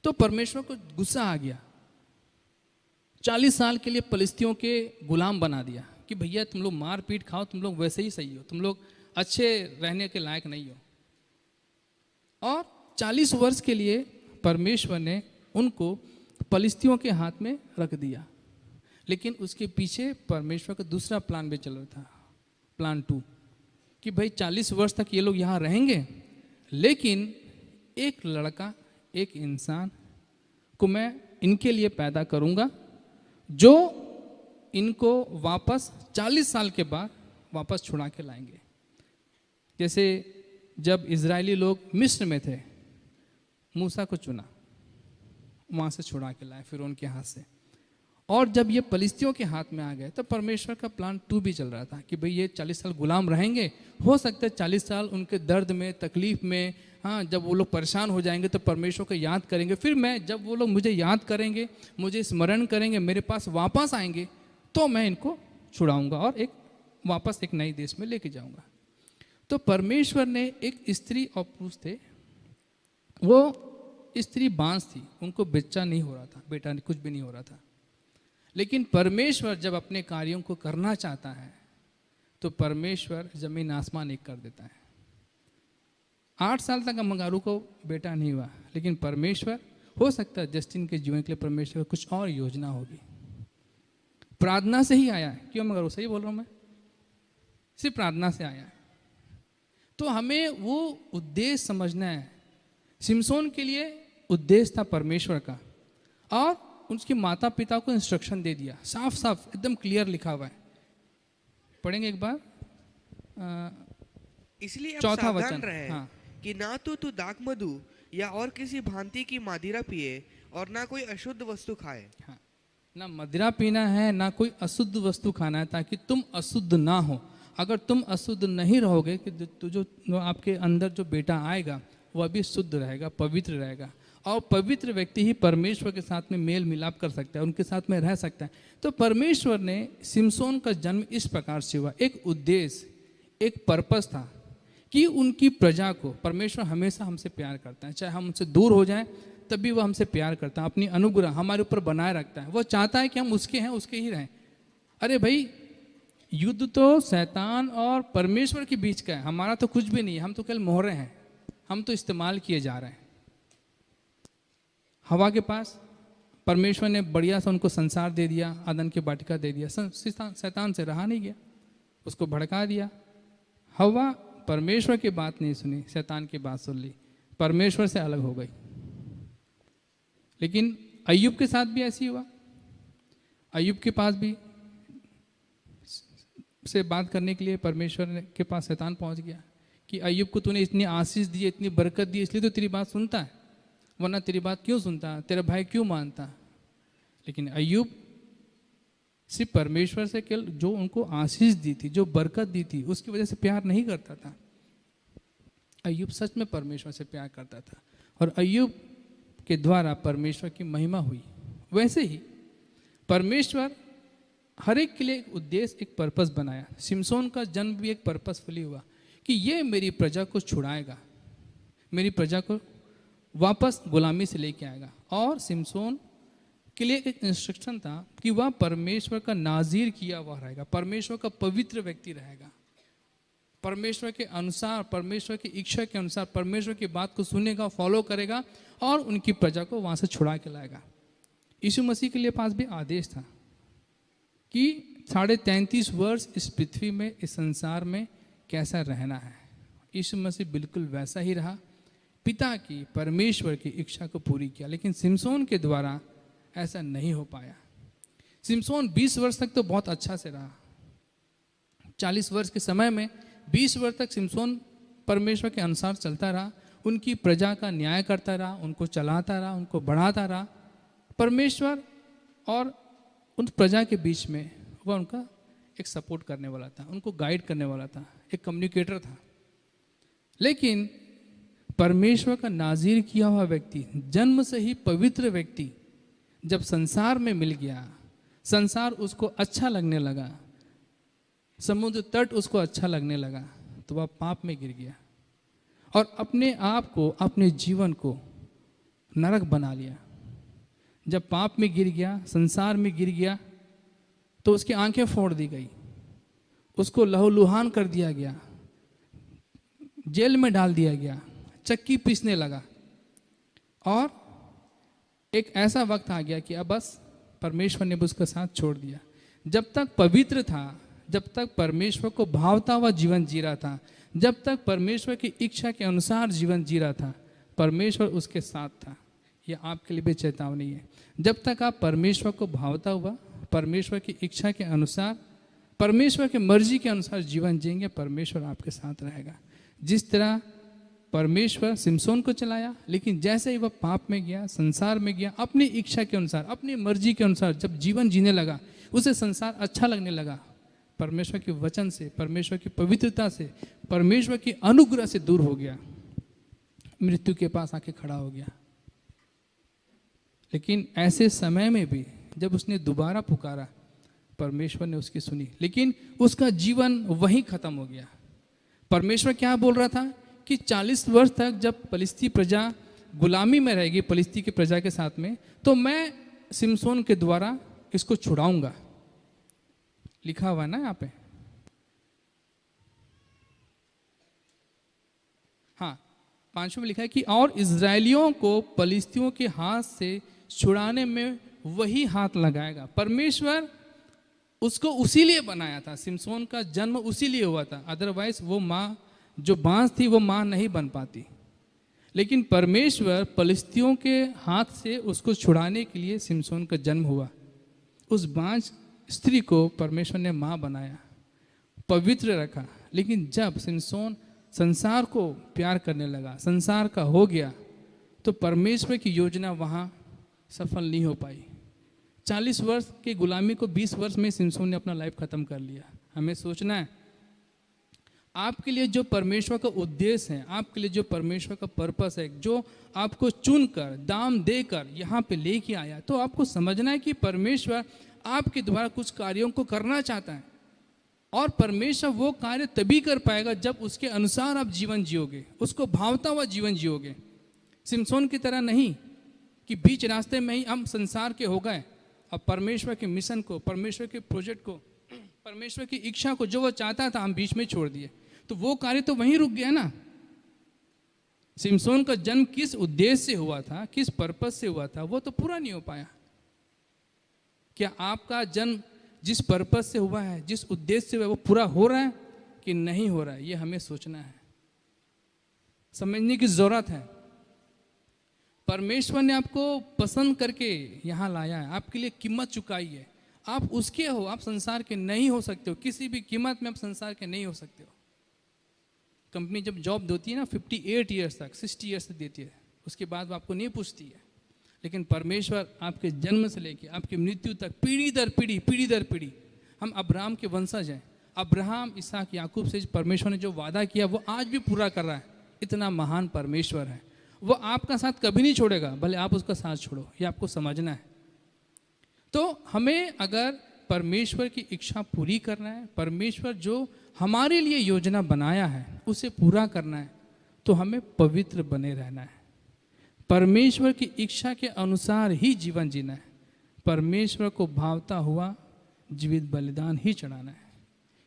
तो परमेश्वर को गुस्सा आ गया, 40 साल के लिए पलिश्तियों के गुलाम बना दिया कि भैया तुम लोग मार पीट खाओ, तुम लोग वैसे ही सही हो, तुम लोग अच्छे रहने के लायक नहीं हो। और 40 वर्ष के लिए परमेश्वर ने उनको पलिश्तियों के हाथ में रख दिया। लेकिन उसके पीछे परमेश्वर का दूसरा प्लान भी चल रहा था, प्लान 2, कि भाई 40 वर्ष तक ये लोग यहाँ रहेंगे, लेकिन एक लड़का, एक इंसान को मैं इनके लिए पैदा करूँगा जो इनको वापस 40 साल के बाद वापस छुड़ा के लाएंगे। जैसे जब इजरायली लोग मिस्र में थे, मूसा को चुना, वहाँ से छुड़ा के लाए फिर उनके हाथ से, और जब ये पलिश्तियों के हाथ में आ गए तो परमेश्वर का प्लान 2 भी चल रहा था कि भाई ये 40 साल गुलाम रहेंगे, हो सकता है 40 साल उनके दर्द में, तकलीफ में, हाँ, जब वो लोग परेशान हो जाएंगे तो परमेश्वर को याद करेंगे, फिर मैं जब वो लोग मुझे याद करेंगे, मुझे स्मरण करेंगे, मेरे पास वापस आएंगे, तो मैं इनको छुड़ाऊंगा और वापस एक नए देश में लेके जाऊंगा। तो परमेश्वर ने, एक स्त्री और पुरुष थे, वो स्त्री बांझ थी, उनको बच्चा नहीं हो रहा था, बेटा कुछ भी नहीं हो रहा था। लेकिन परमेश्वर जब अपने कार्यों को करना चाहता है तो परमेश्वर जमीन आसमान एक कर देता है। 8 साल तक मंगारू को बेटा नहीं हुआ, लेकिन परमेश्वर, हो सकता है जस्टिन के जीवन के लिए परमेश्वर कुछ और योजना होगी। प्रार्थना से ही आया है, क्यों मंगारू, सही बोल रहा हूँ मैं, सिर्फ प्रार्थना से आया है। तो हमें वो उद्देश्य समझना है। सिमसोन के लिए उद्देश्य था परमेश्वर का, और उसके माता पिता को इंस्ट्रक्शन दे दिया, साफ साफ एकदम क्लियर लिखा हुआ है। पढ़ेंगे एक बार, इसलिए अब चौथा सावधान वचन, रहे हाँ। कि ना तो तू दाख मधु या और किसी भांति की मदिरा पिए और ना कोई अशुद्ध वस्तु खाए। हाँ, ना मदिरा पीना है, ना कोई अशुद्ध वस्तु खाना है, ताकि तुम अशुद्ध ना हो। अगर तुम अशुद्ध नहीं रहोगे कि तो जो आपके अंदर जो बेटा आएगा वह भी शुद्ध रहेगा, पवित्र रहेगा, और पवित्र व्यक्ति ही परमेश्वर के साथ में मेल मिलाप कर सकता है, उनके साथ में रह सकता है। तो परमेश्वर ने सिमसोन का जन्म इस प्रकार से हुआ, एक उद्देश्य, एक पर्पस था कि उनकी प्रजा को, परमेश्वर हमेशा हमसे प्यार करता है, चाहे हम उनसे दूर हो जाएं तब भी वह हमसे प्यार करता है, अपनी अनुग्रह हमारे ऊपर बनाए रखता है। वो चाहता है कि हम उसके हैं, उसके ही रहें। अरे भाई, युद्ध तो शैतान और परमेश्वर के बीच का है, हमारा तो कुछ भी नहीं है, हम तो केवल मोहरे हैं, हम तो इस्तेमाल किए जा रहे हैं। हवा के पास परमेश्वर ने बढ़िया सा उनको संसार दे दिया, आदन की वाटिका दे दिया, शैतान से रहा नहीं गया, उसको भड़का दिया। हवा परमेश्वर की बात नहीं सुनी, शैतान की बात सुन ली, परमेश्वर से अलग हो गई। लेकिन अय्यूब के साथ भी ऐसी हुआ। अय्यूब के पास भी से बात करने के लिए परमेश्वर के पास शैतान पहुंच गया कि अय्यूब को तूने इतनी आशीष दी, इतनी बरकत दी, इसलिए तो तेरी बात सुनता है, वरना तेरी बात क्यों सुनता, तेरा भाई क्यों मानता। लेकिन अय्यूब सिर्फ परमेश्वर से केवल जो उनको आशीष दी थी, जो बरकत दी थी, उसकी वजह से प्यार नहीं करता था। अय्यूब सच में परमेश्वर से प्यार करता था और अय्यूब के द्वारा परमेश्वर की महिमा हुई। वैसे ही परमेश्वर हर एक के लिए एक उद्देश्य, एक पर्पस बनाया। सिमसोन का जन्म भी एक पर्पसफुली हुआ कि ये मेरी प्रजा को छुड़ाएगा, मेरी प्रजा को वापस गुलामी से लेके आएगा। और सिमसोन के लिए एक इंस्ट्रक्शन था कि वह परमेश्वर का नाजीर किया हुआ रहेगा, परमेश्वर का पवित्र व्यक्ति रहेगा, परमेश्वर के अनुसार, परमेश्वर की इच्छा के अनुसार परमेश्वर की बात को सुनेगा, फॉलो करेगा और उनकी प्रजा को वहां से छुड़ा के लाएगा। यीशु मसीह के लिए पास भी आदेश था कि 33.5 वर्ष इस पृथ्वी में, इस संसार में कैसा रहना है। यीशु मसीह बिल्कुल वैसा ही रहा, पिता की, परमेश्वर की इच्छा को पूरी किया। लेकिन सिमसोन के द्वारा ऐसा नहीं हो पाया। सिमसोन 20 वर्ष तक तो बहुत अच्छा से रहा। 40 वर्ष के समय में 20 वर्ष तक सिमसोन परमेश्वर के अनुसार चलता रहा, उनकी प्रजा का न्याय करता रहा, उनको चलाता रहा, उनको बढ़ाता रहा। परमेश्वर और उन प्रजा के बीच में वह उनका एक सपोर्ट करने वाला था, उनको गाइड करने वाला था, एक कम्युनिकेटर था। लेकिन परमेश्वर का नाजीर किया हुआ व्यक्ति, जन्म से ही पवित्र व्यक्ति जब संसार में मिल गया, संसार उसको अच्छा लगने लगा, समुद्र तट उसको अच्छा लगने लगा, तो वह पाप में गिर गया और अपने आप को, अपने जीवन को नरक बना लिया। जब पाप में गिर गया, संसार में गिर गया, तो उसकी आंखें फोड़ दी गई, उसको लहूलुहान कर दिया गया, जेल में डाल दिया गया, चक्की पीसने लगा। और एक ऐसा वक्त आ गया कि अब बस परमेश्वर ने उसका साथ छोड़ दिया। जब तक पवित्र था, जब तक परमेश्वर को भावता हुआ जीवन जी रहा था, जब तक परमेश्वर की इच्छा के अनुसार जीवन जी रहा था, परमेश्वर उसके साथ था। यह आपके लिए भी चेतावनी है। जब तक आप परमेश्वर को भावता हुआ, परमेश्वर की इच्छा के अनुसार, परमेश्वर की मर्जी के अनुसार जीवन जिएंगे, परमेश्वर आपके साथ रहेगा। जिस तरह परमेश्वर सिमसोन को चलाया, लेकिन जैसे ही वह पाप में गया, संसार में गया, अपनी इच्छा के अनुसार, अपनी मर्जी के अनुसार जब जीवन जीने लगा, उसे संसार अच्छा लगने लगा, परमेश्वर के वचन से, परमेश्वर की पवित्रता से, परमेश्वर की अनुग्रह से दूर हो गया, मृत्यु के पास आके खड़ा हो गया। लेकिन ऐसे समय में भी जब उसने दोबारा पुकारा, परमेश्वर ने उसकी सुनी, लेकिन उसका जीवन वहीं खत्म हो गया। परमेश्वर क्या बोल रहा था कि 40 वर्ष तक जब फलिस्ती प्रजा गुलामी में रहेगी, फलिस्ती की प्रजा के साथ में, तो मैं सिमसोन के द्वारा इसको छुड़ाऊंगा। लिखा हुआ है ना यहाँ पे, हाँ 5वें में लिखा है कि और इजरायलियों को फलिस्तियों के हाथ से छुड़ाने में वही हाथ लगाएगा। परमेश्वर उसको उसी लिए बनाया था, सिमसोन का जन्म उसी लिए हुआ था, अदरवाइज वो माँ जो बांस थी वो माँ नहीं बन पाती। लेकिन परमेश्वर फलिस्तियों के हाथ से उसको छुड़ाने के लिए सिमसोन का जन्म हुआ। उस बांझ स्त्री को परमेश्वर ने माँ बनाया, पवित्र रखा। लेकिन जब सिमसोन संसार को प्यार करने लगा, संसार का हो गया, तो परमेश्वर की योजना वहाँ सफल नहीं हो पाई। 40 वर्ष की गुलामी को 20 वर्ष में सिमसोन ने अपना लाइफ खत्म कर लिया। हमें सोचना है, आपके लिए जो परमेश्वर का उद्देश्य है, आपके लिए जो परमेश्वर का पर्पस है, जो आपको चुनकर, दाम देकर यहाँ पे लेके आया, तो आपको समझना है कि परमेश्वर आपके द्वारा कुछ कार्यों को करना चाहता है। और परमेश्वर वो कार्य तभी कर पाएगा जब उसके अनुसार आप जीवन जियोगे, उसको भावता हुआ जीवन जियोगे। सिमसोन की तरह नहीं कि बीच रास्ते में ही हम संसार के हो गए, अब परमेश्वर के मिशन को, परमेश्वर के प्रोजेक्ट को, परमेश्वर की इच्छा को, जो वो चाहता था, हम बीच में छोड़ दिए, तो वो कार्य तो वहीं रुक गया ना। सिमसोन का जन्म किस उद्देश्य से हुआ था, किस पर्पस से हुआ था, वो तो पूरा नहीं हो पाया। क्या आपका जन्म जिस पर्पस से हुआ है, जिस उद्देश्य से हुआ है, वो पूरा हो रहा है कि नहीं हो रहा है? ये हमें सोचना है, समझने की जरूरत है। परमेश्वर ने आपको पसंद करके यहाँ लाया है, आपके लिए कीमत चुकाई है, आप उसके हो, आप संसार के नहीं हो सकते हो, किसी भी कीमत में आप संसार के नहीं हो सकते हो। कंपनी जब जॉब देती है ना 58 ईयर्स तक, 60 ईयर्स तक देती है, उसके बाद वो आपको नहीं पूछती है। लेकिन परमेश्वर आपके जन्म से लेके आपकी मृत्यु तक पीढ़ी दर पीढ़ी, हम अब्राहम के वंशज हैं। अब्राहम, इसहाक, याकूब से परमेश्वर ने जो वादा किया वो आज भी पूरा कर रहा है। इतना महान परमेश्वर है, वो आपका साथ कभी नहीं छोड़ेगा, भले आप उसका साथ छोड़ो, ये आपको समझना है। तो हमें अगर परमेश्वर की इच्छा पूरी करना है, परमेश्वर जो हमारे लिए योजना बनाया है उसे पूरा करना है, तो हमें पवित्र बने रहना है। परमेश्वर की इच्छा के अनुसार ही जीवन जीना है। परमेश्वर को भावता हुआ जीवित बलिदान ही चढ़ाना है,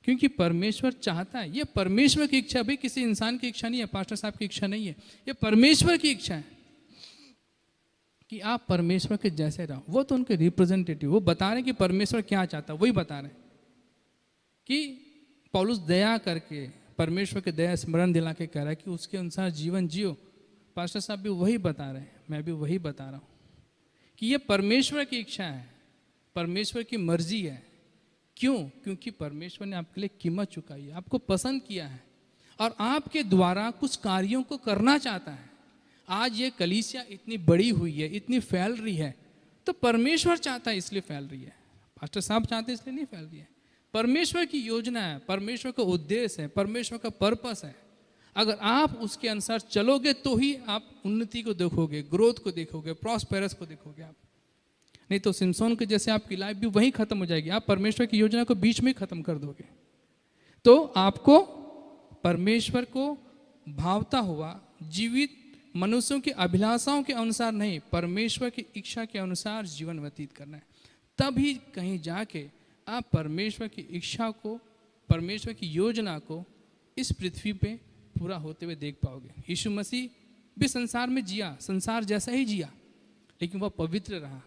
क्योंकि परमेश्वर चाहता है। ये परमेश्वर की इच्छा, भाई किसी इंसान की इच्छा नहीं है, पास्टर साहब की इच्छा नहीं है, ये परमेश्वर की इच्छा है कि आप परमेश्वर के जैसे रहो। वो तो उनके रिप्रेजेंटेटिव, वो बता रहे हैं कि परमेश्वर क्या चाहता है, वही बता रहे हैं कि पौलुस दया करके परमेश्वर के दया स्मरण दिला के कह रहा है कि उसके अनुसार जीवन जियो। पास्टर साहब भी वही बता रहे हैं, मैं भी वही बता रहा हूँ कि ये परमेश्वर की इच्छा है, परमेश्वर की मर्जी है। क्यों? क्योंकि परमेश्वर ने आपके लिए कीमत चुकाई है, आपको पसंद किया है और आपके द्वारा कुछ कार्यों को करना चाहता है। आज ये कलीसिया इतनी बड़ी हुई है, इतनी फैल रही है, तो परमेश्वर चाहता है इसलिए फैल रही है। पास्टर साहब चाहते इसलिए नहीं फैल रही है। परमेश्वर की योजना है, परमेश्वर का उद्देश्य है, परमेश्वर का पर्पस है। अगर आप उसके अनुसार चलोगे तो ही आप उन्नति को देखोगे, ग्रोथ को देखोगे, प्रॉस्पेरस को देखोगे आप। नहीं तो सिमसोन के जैसे आपकी लाइफ भी वहीं खत्म हो जाएगी, आप परमेश्वर की योजना को बीच में खत्म कर दोगे। तो आपको परमेश्वर को भावता हुआ जीवित मनुष्यों की अभिलाषाओं के अनुसार नहीं, परमेश्वर की इच्छा के अनुसार जीवन व्यतीत करना है। तभी कहीं जाके आप परमेश्वर की इच्छा को, परमेश्वर की योजना को इस पृथ्वी पे पूरा होते हुए देख पाओगे। यीशु मसीह भी संसार में जिया, संसार जैसा ही जिया, लेकिन वह पवित्र रहा।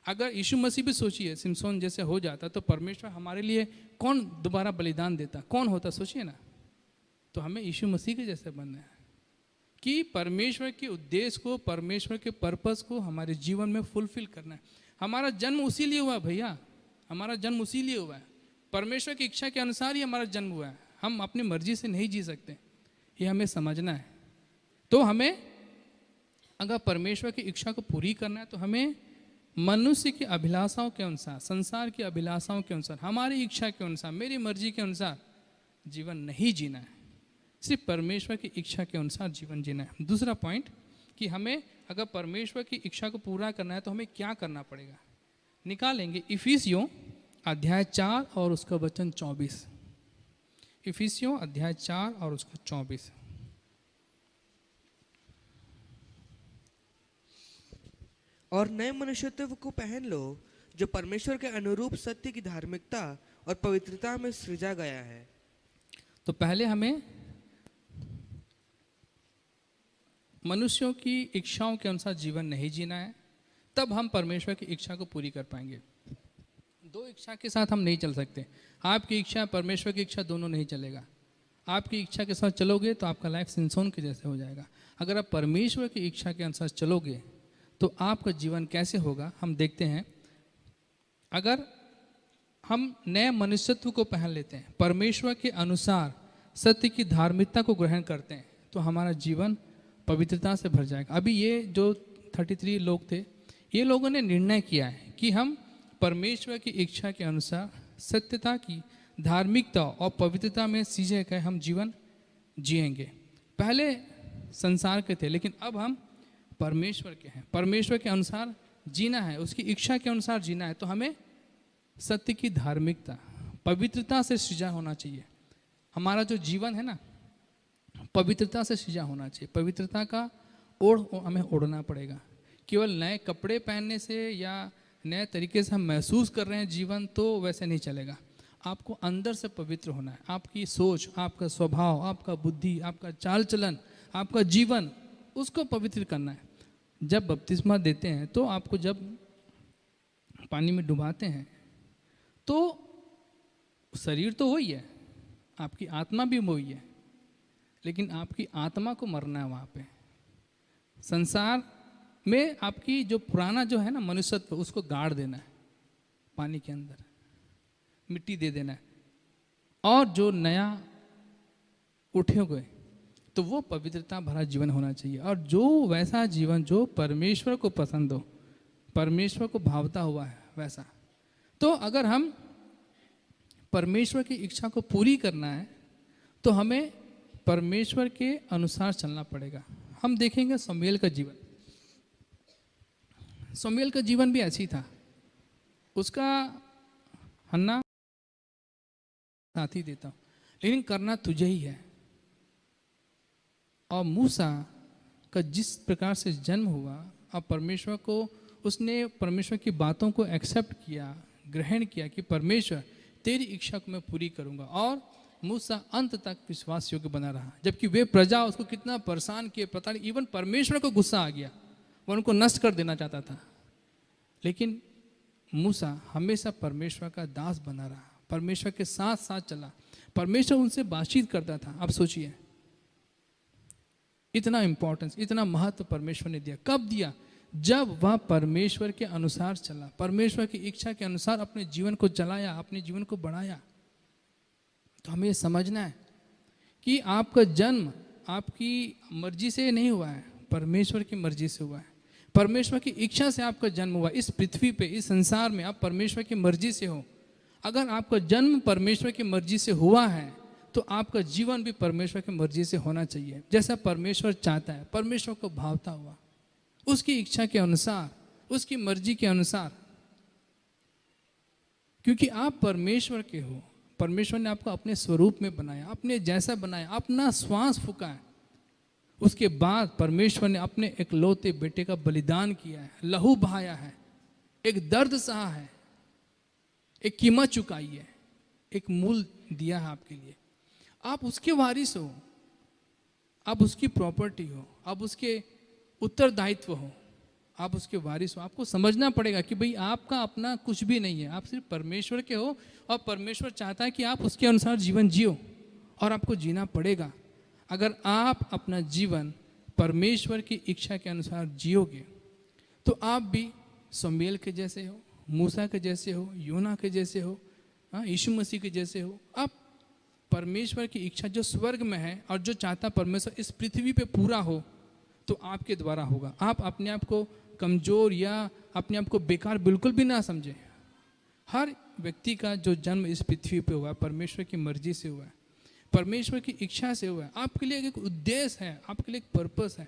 अगर यीशु मसीह भी सोचिए सिमसोन जैसे हो जाता तो परमेश्वर हमारे लिए कौन दोबारा बलिदान देता, कौन होता? सोचिए ना। तो हमें यीशु मसीह के जैसे बनना है कि परमेश्वर के उद्देश्य को, परमेश्वर के पर्पस को हमारे जीवन में फुलफिल करना है। हमारा जन्म उसी लिए हुआ है भैया, हमारा जन्म उसी लिए हुआ है, परमेश्वर की इच्छा के अनुसार ही हमारा जन्म हुआ है। हम अपनी मर्जी से नहीं जी सकते, ये हमें समझना है। तो हमें अगर परमेश्वर की इच्छा को पूरी करना है तो हमें मनुष्य की अभिलाषाओं के अनुसार, संसार की अभिलाषाओं के अनुसार, हमारी इच्छा के अनुसार, मेरी मर्जी के अनुसार जीवन नहीं जीना है, सिर्फ परमेश्वर की इच्छा के अनुसार जीवन जीना है। दूसरा पॉइंट कि हमें अगर परमेश्वर की इच्छा को पूरा करना है तो हमें क्या करना पड़ेगा, निकालेंगे इफिसियों अध्याय 4 और उसका वचन 24। इफिसियों अध्याय 4 और उसका 24। और नए मनुष्यत्व को पहन लो, जो परमेश्वर के अनुरूप सत्य की धार्मिकता और पवित्रता में सृजा गया है। तो पहले हमें मनुष्यों की इच्छाओं के अनुसार जीवन नहीं जीना है, तब हम परमेश्वर की इच्छा को पूरी कर पाएंगे। दो इच्छा के साथ हम नहीं चल सकते, आपकी इच्छा परमेश्वर की इच्छा दोनों नहीं चलेगा। आपकी इच्छा के साथ चलोगे तो आपका लाइफ सिमसोन के जैसे हो जाएगा। अगर आप परमेश्वर की इच्छा के अनुसार चलोगे तो आपका जीवन कैसे होगा हम देखते हैं। अगर हम नए मनुष्यत्व को पहन लेते हैं, परमेश्वर के अनुसार सत्य की धार्मिकता को ग्रहण करते हैं, तो हमारा जीवन पवित्रता से भर जाएगा। अभी ये जो 33 लोग थे, ये लोगों ने निर्णय किया है कि हम परमेश्वर की इच्छा के अनुसार सत्यता की, धार्मिकता और पवित्रता में सींचे गए हम जीवन जिएंगे। पहले संसार के थे, लेकिन अब हम परमेश्वर के हैं। परमेश्वर के अनुसार जीना है, उसकी इच्छा के अनुसार जीना है, तो हमें सत्य की धार्मिकता, पवित्रता से सृजा होना चाहिए। हमारा जो जीवन है ना, पवित्रता से सृजा होना चाहिए। पवित्रता का ओढ़ हमें ओढ़ना पड़ेगा। केवल नए कपड़े पहनने से या नए तरीके से हम महसूस कर रहे हैं जीवन, तो वैसे नहीं चलेगा। आपको अंदर से पवित्र होना है। आपकी सोच, आपका स्वभाव, आपका बुद्धि, आपका चाल चलन, आपका जीवन, उसको पवित्र करना है। जब बपतिस्मा देते हैं तो आपको जब पानी में डुबाते हैं तो शरीर तो वही है, आपकी आत्मा भी वही है, लेकिन आपकी आत्मा को मरना है वहाँ पे। संसार में आपकी जो पुराना जो है ना मनुष्यत्व, उसको गाड़ देना है। पानी के अंदर मिट्टी दे देना है, और जो नया उठे हुए तो वो पवित्रता भरा जीवन होना चाहिए, और जो वैसा जीवन जो परमेश्वर को पसंद हो, परमेश्वर को भावता हुआ है वैसा। तो अगर हम परमेश्वर की इच्छा को पूरी करना है तो हमें परमेश्वर के अनुसार चलना पड़ेगा। हम देखेंगे शमूएल का जीवन, शमूएल का जीवन भी ऐसी था। उसका हन्ना साथी देता हूँ, लेकिन करना तुझे ही है। और मूसा का जिस प्रकार से जन्म हुआ, अब परमेश्वर को उसने परमेश्वर की बातों को एक्सेप्ट किया, ग्रहण किया कि परमेश्वर तेरी इच्छा को मैं पूरी करूंगा, और मूसा अंत तक विश्वास योग्य बना रहा। जबकि वे प्रजा उसको कितना परेशान किए पता नहीं, इवन परमेश्वर को गुस्सा आ गया, वह उनको नष्ट कर देना चाहता था, लेकिन मूसा हमेशा परमेश्वर का दास बना रहा, परमेश्वर के साथ साथ चला, परमेश्वर उनसे बातचीत करता था। अब सोचिए इतना इंपॉर्टेंस, इतना महत्व परमेश्वर ने दिया। कब दिया? जब वह परमेश्वर के अनुसार चला, परमेश्वर की इच्छा के अनुसार अपने जीवन को चलाया, अपने जीवन को बढ़ाया। तो हमें समझना है कि आपका जन्म आपकी मर्जी से नहीं हुआ है, परमेश्वर की मर्जी से हुआ है, परमेश्वर की इच्छा से आपका जन्म हुआ। इस पृथ्वी पे, इस संसार में आप परमेश्वर की मर्जी से हो। अगर आपका जन्म परमेश्वर की मर्जी से हुआ है तो आपका जीवन भी परमेश्वर की मर्जी से होना चाहिए, जैसा परमेश्वर चाहता है, परमेश्वर को भावता हुआ, उसकी इच्छा के अनुसार, उसकी मर्जी के अनुसार। क्योंकि आप परमेश्वर के हो, परमेश्वर ने आपको अपने स्वरूप में बनाया, अपने जैसा बनाया, अपना श्वास फूका है। उसके बाद परमेश्वर ने अपने इकलौते बेटे का बलिदान किया है, लहू बहाया है, एक दर्द सहा है, एक कीमत चुकाई है, एक मूल दिया है आपके लिए। आप उसके वारिस हो, आप उसकी प्रॉपर्टी हो, आप उसके उत्तरदायित्व हो, आप उसके वारिस हो। आपको समझना पड़ेगा कि भाई आपका अपना कुछ भी नहीं है, आप सिर्फ परमेश्वर के हो, और परमेश्वर चाहता है कि आप उसके अनुसार जीवन जियो, और आपको जीना पड़ेगा। अगर आप अपना जीवन परमेश्वर की इच्छा के अनुसार जियोगे तो आप भी शमूएल के जैसे हो, मूसा के जैसे हो, योना के जैसे हो, यीशु मसीह के जैसे हो। आप परमेश्वर की इच्छा जो स्वर्ग में है और जो चाहता परमेश्वर इस पृथ्वी पे पूरा हो, तो आपके द्वारा होगा। आप अपने आप को कमजोर या अपने आप को बेकार बिल्कुल भी ना समझें। हर व्यक्ति का जो जन्म इस पृथ्वी पे हुआ है परमेश्वर की मर्जी से हुआ है, परमेश्वर की इच्छा से हुआ है। आपके लिए एक उद्देश्य है, आपके लिए एक पर्पस है।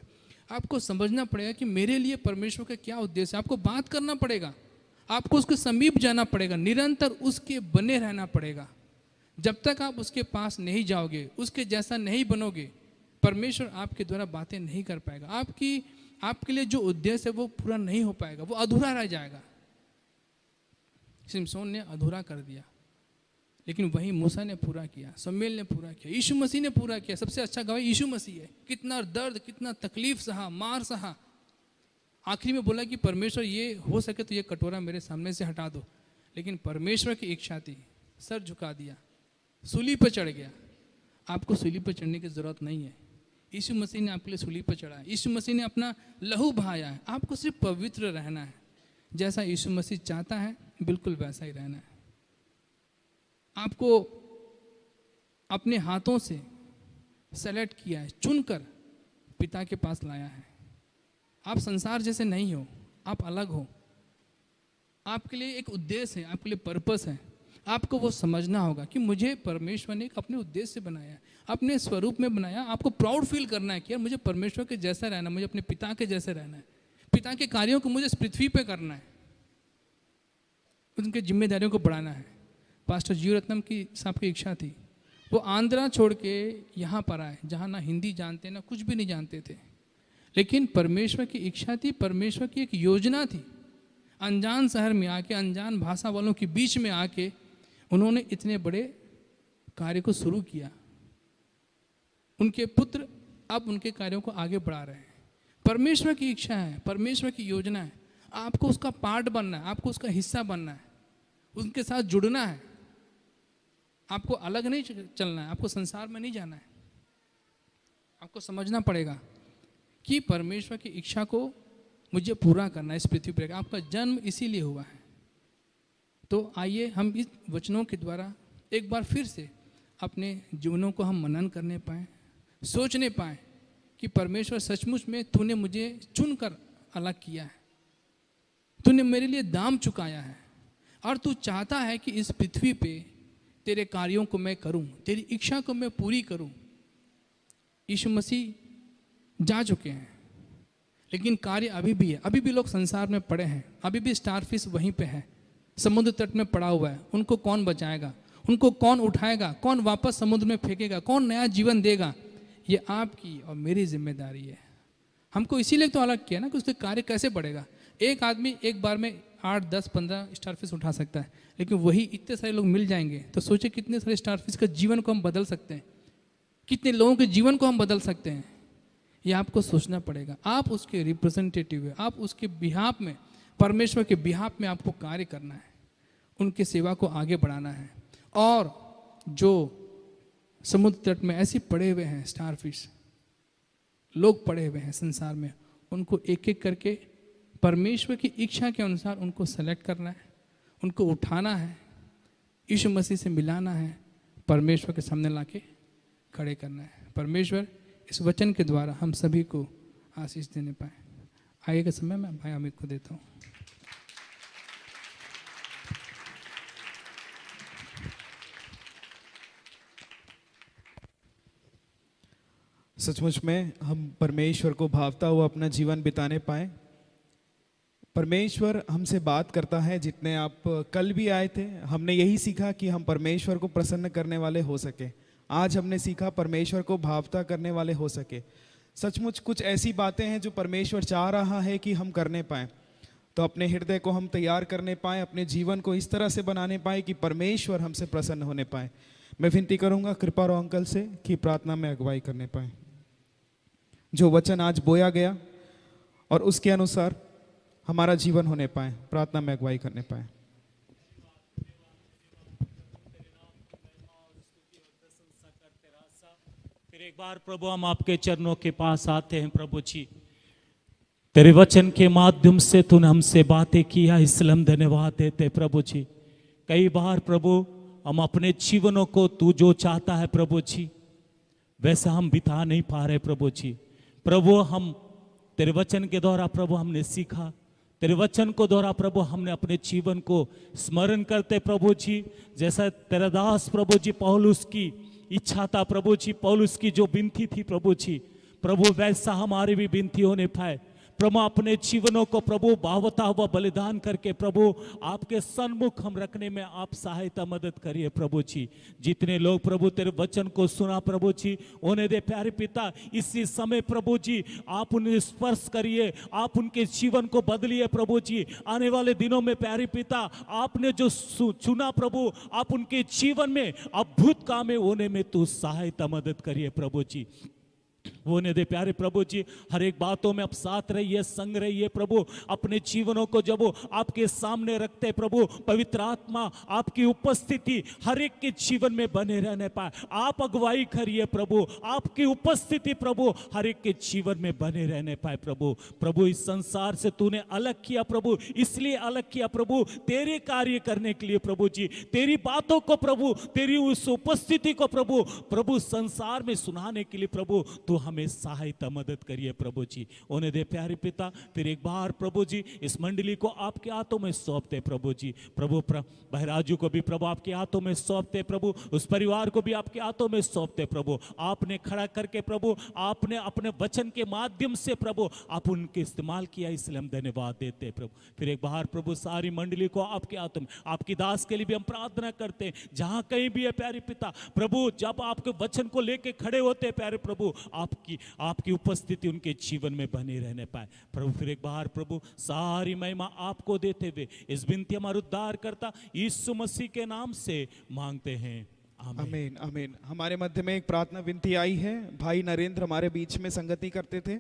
आपको समझना पड़ेगा कि मेरे लिए परमेश्वर का क्या उद्देश्य है। आपको बात करना पड़ेगा, आपको उसके समीप जाना पड़ेगा, निरंतर उसके बने रहना पड़ेगा। जब तक आप उसके पास नहीं जाओगे, उसके जैसा नहीं बनोगे, परमेश्वर आपके द्वारा बातें नहीं कर पाएगा। आपके लिए जो उद्देश्य है वो पूरा नहीं हो पाएगा, वो अधूरा रह जाएगा। सिमसोन ने अधूरा कर दिया, लेकिन वही मूसा ने पूरा किया, शमूएल ने पूरा किया, यीशु मसीह ने पूरा किया। सबसे अच्छा गवाह यीशु मसीह है। कितना दर्द, कितना तकलीफ सहा, मार सहा, आखिरी में बोला कि परमेश्वर ये हो सके तो ये कटोरा मेरे सामने से हटा दो। लेकिन परमेश्वर की इच्छा थी, सर झुका दिया, सूली पर चढ़ गया। आपको सूली पर चढ़ने की जरूरत नहीं है, यीशु मसीह ने आपके लिए सूली पर चढ़ा है, यीशु मसीह ने अपना लहू बहाया है। आपको सिर्फ पवित्र रहना है, जैसा यीशु मसीह चाहता है बिल्कुल वैसा ही रहना है। आपको अपने हाथों से सेलेक्ट किया है, चुनकर पिता के पास लाया है। आप संसार जैसे नहीं हो, आप अलग हो। आपके लिए एक उद्देश्य है, आपके लिए पर्पस है। आपको वो समझना होगा कि मुझे परमेश्वर ने एक अपने उद्देश्य से बनाया है, अपने स्वरूप में बनाया। आपको प्राउड फील करना है कि यार मुझे परमेश्वर के जैसा रहना है, मुझे अपने पिता के जैसे रहना है, पिता के कार्यों को मुझे इस पृथ्वी पे करना है, उनके जिम्मेदारियों को बढ़ाना है। पास्टर जीव रत्नम की साहब की इच्छा थी, वो आंध्रा छोड़ के यहाँ पर आए, जहाँ ना हिंदी जानते ना कुछ भी नहीं जानते थे, लेकिन परमेश्वर की इच्छा थी, परमेश्वर की एक योजना थी। अनजान शहर में आके, अनजान भाषा वालों के बीच में आके उन्होंने इतने बड़े कार्य को शुरू किया। उनके पुत्र अब उनके कार्यों को आगे बढ़ा रहे हैं। परमेश्वर की इच्छा है, परमेश्वर की योजना है। आपको उसका पार्ट बनना है, आपको उसका हिस्सा बनना है, उनके साथ जुड़ना है। आपको अलग नहीं चलना है, आपको संसार में नहीं जाना है। आपको समझना पड़ेगा कि परमेश्वर की इच्छा को मुझे पूरा करना है इस पृथ्वी पर। आपका जन्म इसीलिए हुआ है, तो आइए हम इस वचनों के द्वारा एक बार फिर से अपने जीवनों को हम मनन करने पाएँ, सोचने पाएँ कि परमेश्वर सचमुच में तूने मुझे चुनकर अलग किया है, तूने मेरे लिए दाम चुकाया है और तू चाहता है कि इस पृथ्वी पे तेरे कार्यों को मैं करूं, तेरी इच्छा को मैं पूरी करूं। यीशु मसीह जा चुके हैं, लेकिन कार्य अभी भी है। अभी भी लोग संसार में पड़े हैं, अभी भी स्टारफिश वहीं पे है, समुद्र तट में पड़ा हुआ है। उनको कौन बचाएगा, उनको कौन उठाएगा, कौन वापस समुद्र में फेंकेगा, कौन नया जीवन देगा? ये आपकी और मेरी जिम्मेदारी है। हमको इसीलिए तो अलग किया ना कि उसके कार्य कैसे बढ़ेगा। एक आदमी एक बार में 8, 10, 15 स्टारफिश उठा सकता है, लेकिन वही इतने सारे लोग मिल जाएंगे तो सोचे कितने सारे स्टारफिश का जीवन को हम बदल सकते हैं, कितने लोगों के जीवन को हम बदल सकते हैं। ये आपको सोचना पड़ेगा। आप उसके रिप्रेजेंटेटिव है, आप उसके बिहाफ में, परमेश्वर के बिहाफ में आपको कार्य करना है, उनकी सेवा को आगे बढ़ाना है। और जो समुद्र तट में ऐसे पड़े हुए हैं स्टारफिश, लोग पड़े हुए हैं संसार में, उनको एक एक करके परमेश्वर की इच्छा के अनुसार उनको सेलेक्ट करना है, उनको उठाना है, यीशु मसीह से मिलाना है, परमेश्वर के सामने लाके खड़े करना है। परमेश्वर इस वचन के द्वारा हम सभी को आशीष देने पाए। आगे के समय में भाई अमित को देता हूँ। सचमुच में हम परमेश्वर को भावता हुआ अपना जीवन बिताने पाए। परमेश्वर हमसे बात करता है। जितने आप कल भी आए थे, हमने यही सीखा कि हम परमेश्वर को प्रसन्न करने वाले हो सके। आज हमने सीखा परमेश्वर को भावता करने वाले हो सके। सचमुच कुछ ऐसी बातें हैं जो परमेश्वर चाह रहा है कि हम करने पाएँ, तो अपने हृदय को हम तैयार करने पाएँ, अपने जीवन को इस तरह से बनाने पाएँ कि परमेश्वर हमसे प्रसन्न होने पाए। मैं विनती करूँगा कृपा रो अंकल से कि प्रार्थना में अगुवाई करने पाएँ। जो वचन आज बोया गया और उसके अनुसार हमारा जीवन होने पाए, प्रार्थना में अगुवाई करने पाए। फिर एक बार प्रभु हम आपके चरणों के पास आते हैं। प्रभु जी, तेरे वचन के माध्यम से तूने हमसे बातें किया, इसलिए हम धन्यवाद देते प्रभु जी। कई बार प्रभु हम अपने जीवनों को तू जो चाहता है प्रभु जी वैसा हम बिता नहीं पा रहे प्रभु जी। प्रभु हम तेरे वचन के द्वारा प्रभु हमने सीखा, तेरे वचन को द्वारा प्रभु हमने अपने जीवन को स्मरण करते प्रभु जी। जैसा तेरा दास प्रभु जी पौलुस की इच्छा था प्रभु जी, पौलुस की जो विनती थी प्रभु जी, प्रभु वैसा हमारी भी विनती होने पाए। प्रभु अपने जीवनों को प्रभु भावता हुआ बलिदान करके प्रभु आपके सन्मुख हम रखने में आप सहायता मदद करिए प्रभु जी। जितने लोग प्रभु तेरे वचन को सुना प्रभु जी, उन्हें दे प्यारे पिता इसी समय प्रभु जी आप उन्हें स्पर्श करिए, आप उनके जीवन को बदलिए प्रभु जी। आने वाले दिनों में प्यारे पिता आपने जो चुना प्रभु, आप उनके जीवन में अद्भुत काम होने में तू सहायता मदद करिए प्रभु जी। वो ने दे प्यारे प्रभु जी, हर एक बातों में आप साथ रहिए, संग रहिए प्रभु। अपने जीवनों को जब वो आपके सामने रखते प्रभु, पवित्र आत्मा आपकी उपस्थिति हर एक के जीवन में बने रहने पाए। आप अगुवाई करिए प्रभु, आपकी उपस्थिति प्रभु हर एक के जीवन में बने रहने पाए प्रभु। प्रभु इस संसार से तूने अलग किया प्रभु, इसलिए अलग किया प्रभु तेरे कार्य करने के लिए प्रभु जी। तेरी बातों को प्रभु, तेरी उस उपस्थिति को प्रभु, प्रभु संसार में सुनाने के लिए प्रभु तू हमें सहायता मदद करिए प्रभु जी। उन्हें दे प्यारे पिता, फिर एक बार प्रभु जी इस मंडली को आपके हाथों में सौंपते प्रभु जी। प्रभु बहराजू को भी प्रभु आपके हाथों में सौंपते प्रभु, उस परिवार को भी आपके हाथों में सौंपते प्रभु। आपने खड़ा करके प्रभु, आपने अपने वचन के माध्यम से प्रभु आप उनके इस्तेमाल किया, इसलिए हम धन्यवाद देते प्रभु। फिर एक बार प्रभु सारी मंडली को आपके हाथों में, आपकी दास के लिए भी हम प्रार्थना करते हैं, जहां कहीं भी है प्यारे पिता प्रभु, जब आपके वचन को लेके खड़े होते प्यारे प्रभु, आपकी उपस्थिति उनके जीवन में बने रहने पाए प्रभु। फिर एक बार प्रभु सारी महिमा आपको देते हुए इस विनती हमारे उद्धार करता यीशु मसीह के नाम से मांगते हैं, आमीन आमीन। हमारे मध्य में एक प्रार्थना विनती आई है। भाई नरेंद्र हमारे बीच में संगति करते थे,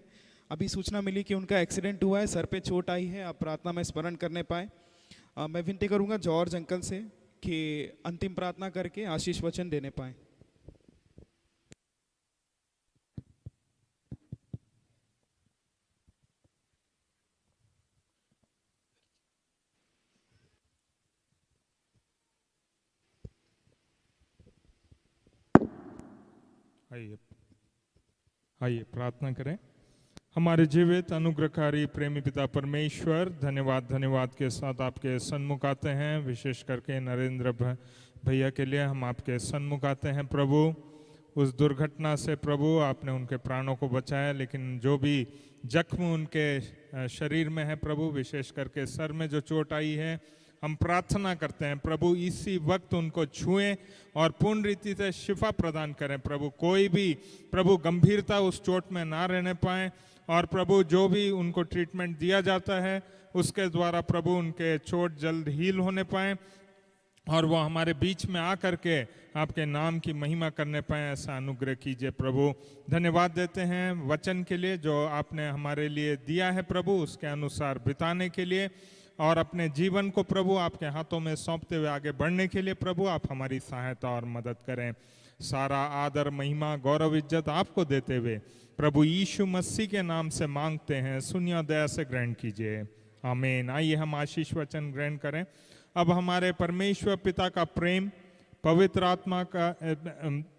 अभी सूचना मिली कि उनका एक्सीडेंट हुआ है, सर पे चोट आई है, आप प्रार्थना में स्मरण करने पाए। मैं विनती करूंगा जॉर्ज अंकल से कि अंतिम प्रार्थना करके आशीष वचन देने पाए। आइए प्रार्थना करें। हमारे जीवित अनुग्रहकारी प्रेमी पिता परमेश्वर, धन्यवाद के साथ आपके सन्मुख आते हैं। विशेष करके नरेंद्र भैया के लिए हम आपके सन्मुख आते हैं प्रभु। उस दुर्घटना से प्रभु आपने उनके प्राणों को बचाया, लेकिन जो भी जख्म उनके शरीर में है प्रभु, विशेष करके सर में जो चोट आई है, हम प्रार्थना करते हैं प्रभु इसी वक्त उनको छुएं और पूर्ण रीति से शिफा प्रदान करें प्रभु। कोई भी प्रभु गंभीरता उस चोट में ना रहने पाए, और प्रभु जो भी उनको ट्रीटमेंट दिया जाता है उसके द्वारा प्रभु उनके चोट जल्द हील होने पाए, और वो हमारे बीच में आकर के आपके नाम की महिमा करने पाए, ऐसा अनुग्रह कीजिए प्रभु। धन्यवाद देते हैं वचन के लिए जो आपने हमारे लिए दिया है प्रभु, उसके अनुसार बिताने के लिए, और अपने जीवन को प्रभु आपके हाथों में सौंपते हुए आगे बढ़ने के लिए प्रभु आप हमारी सहायता और मदद करें। सारा आदर महिमा गौरव इज्जत आपको देते हुए प्रभु यीशु मसीह के नाम से मांगते हैं, सुनिए और दया से ग्रहण कीजिए, आमीन। आइए हम आशीष वचन ग्रहण करें। अब हमारे परमेश्वर पिता का प्रेम, पवित्र आत्मा का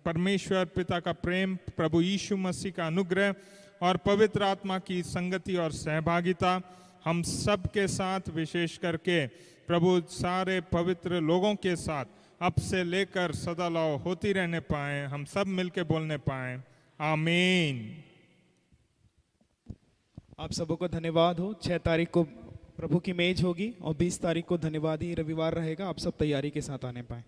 परमेश्वर पिता का प्रेम, प्रभु यीशु मसीह का अनुग्रह और पवित्र आत्मा की संगति और सहभागिता हम सब के साथ, विशेष करके प्रभु सारे पवित्र लोगों के साथ अब से लेकर सदालाओ होती रहने पाए, हम सब मिलके बोलने पाए, आमीन। आप सबों को धन्यवाद हो। 6 तारीख को प्रभु की मेज होगी और 20 तारीख को धन्यवाद ही रविवार रहेगा। आप सब तैयारी के साथ आने पाए।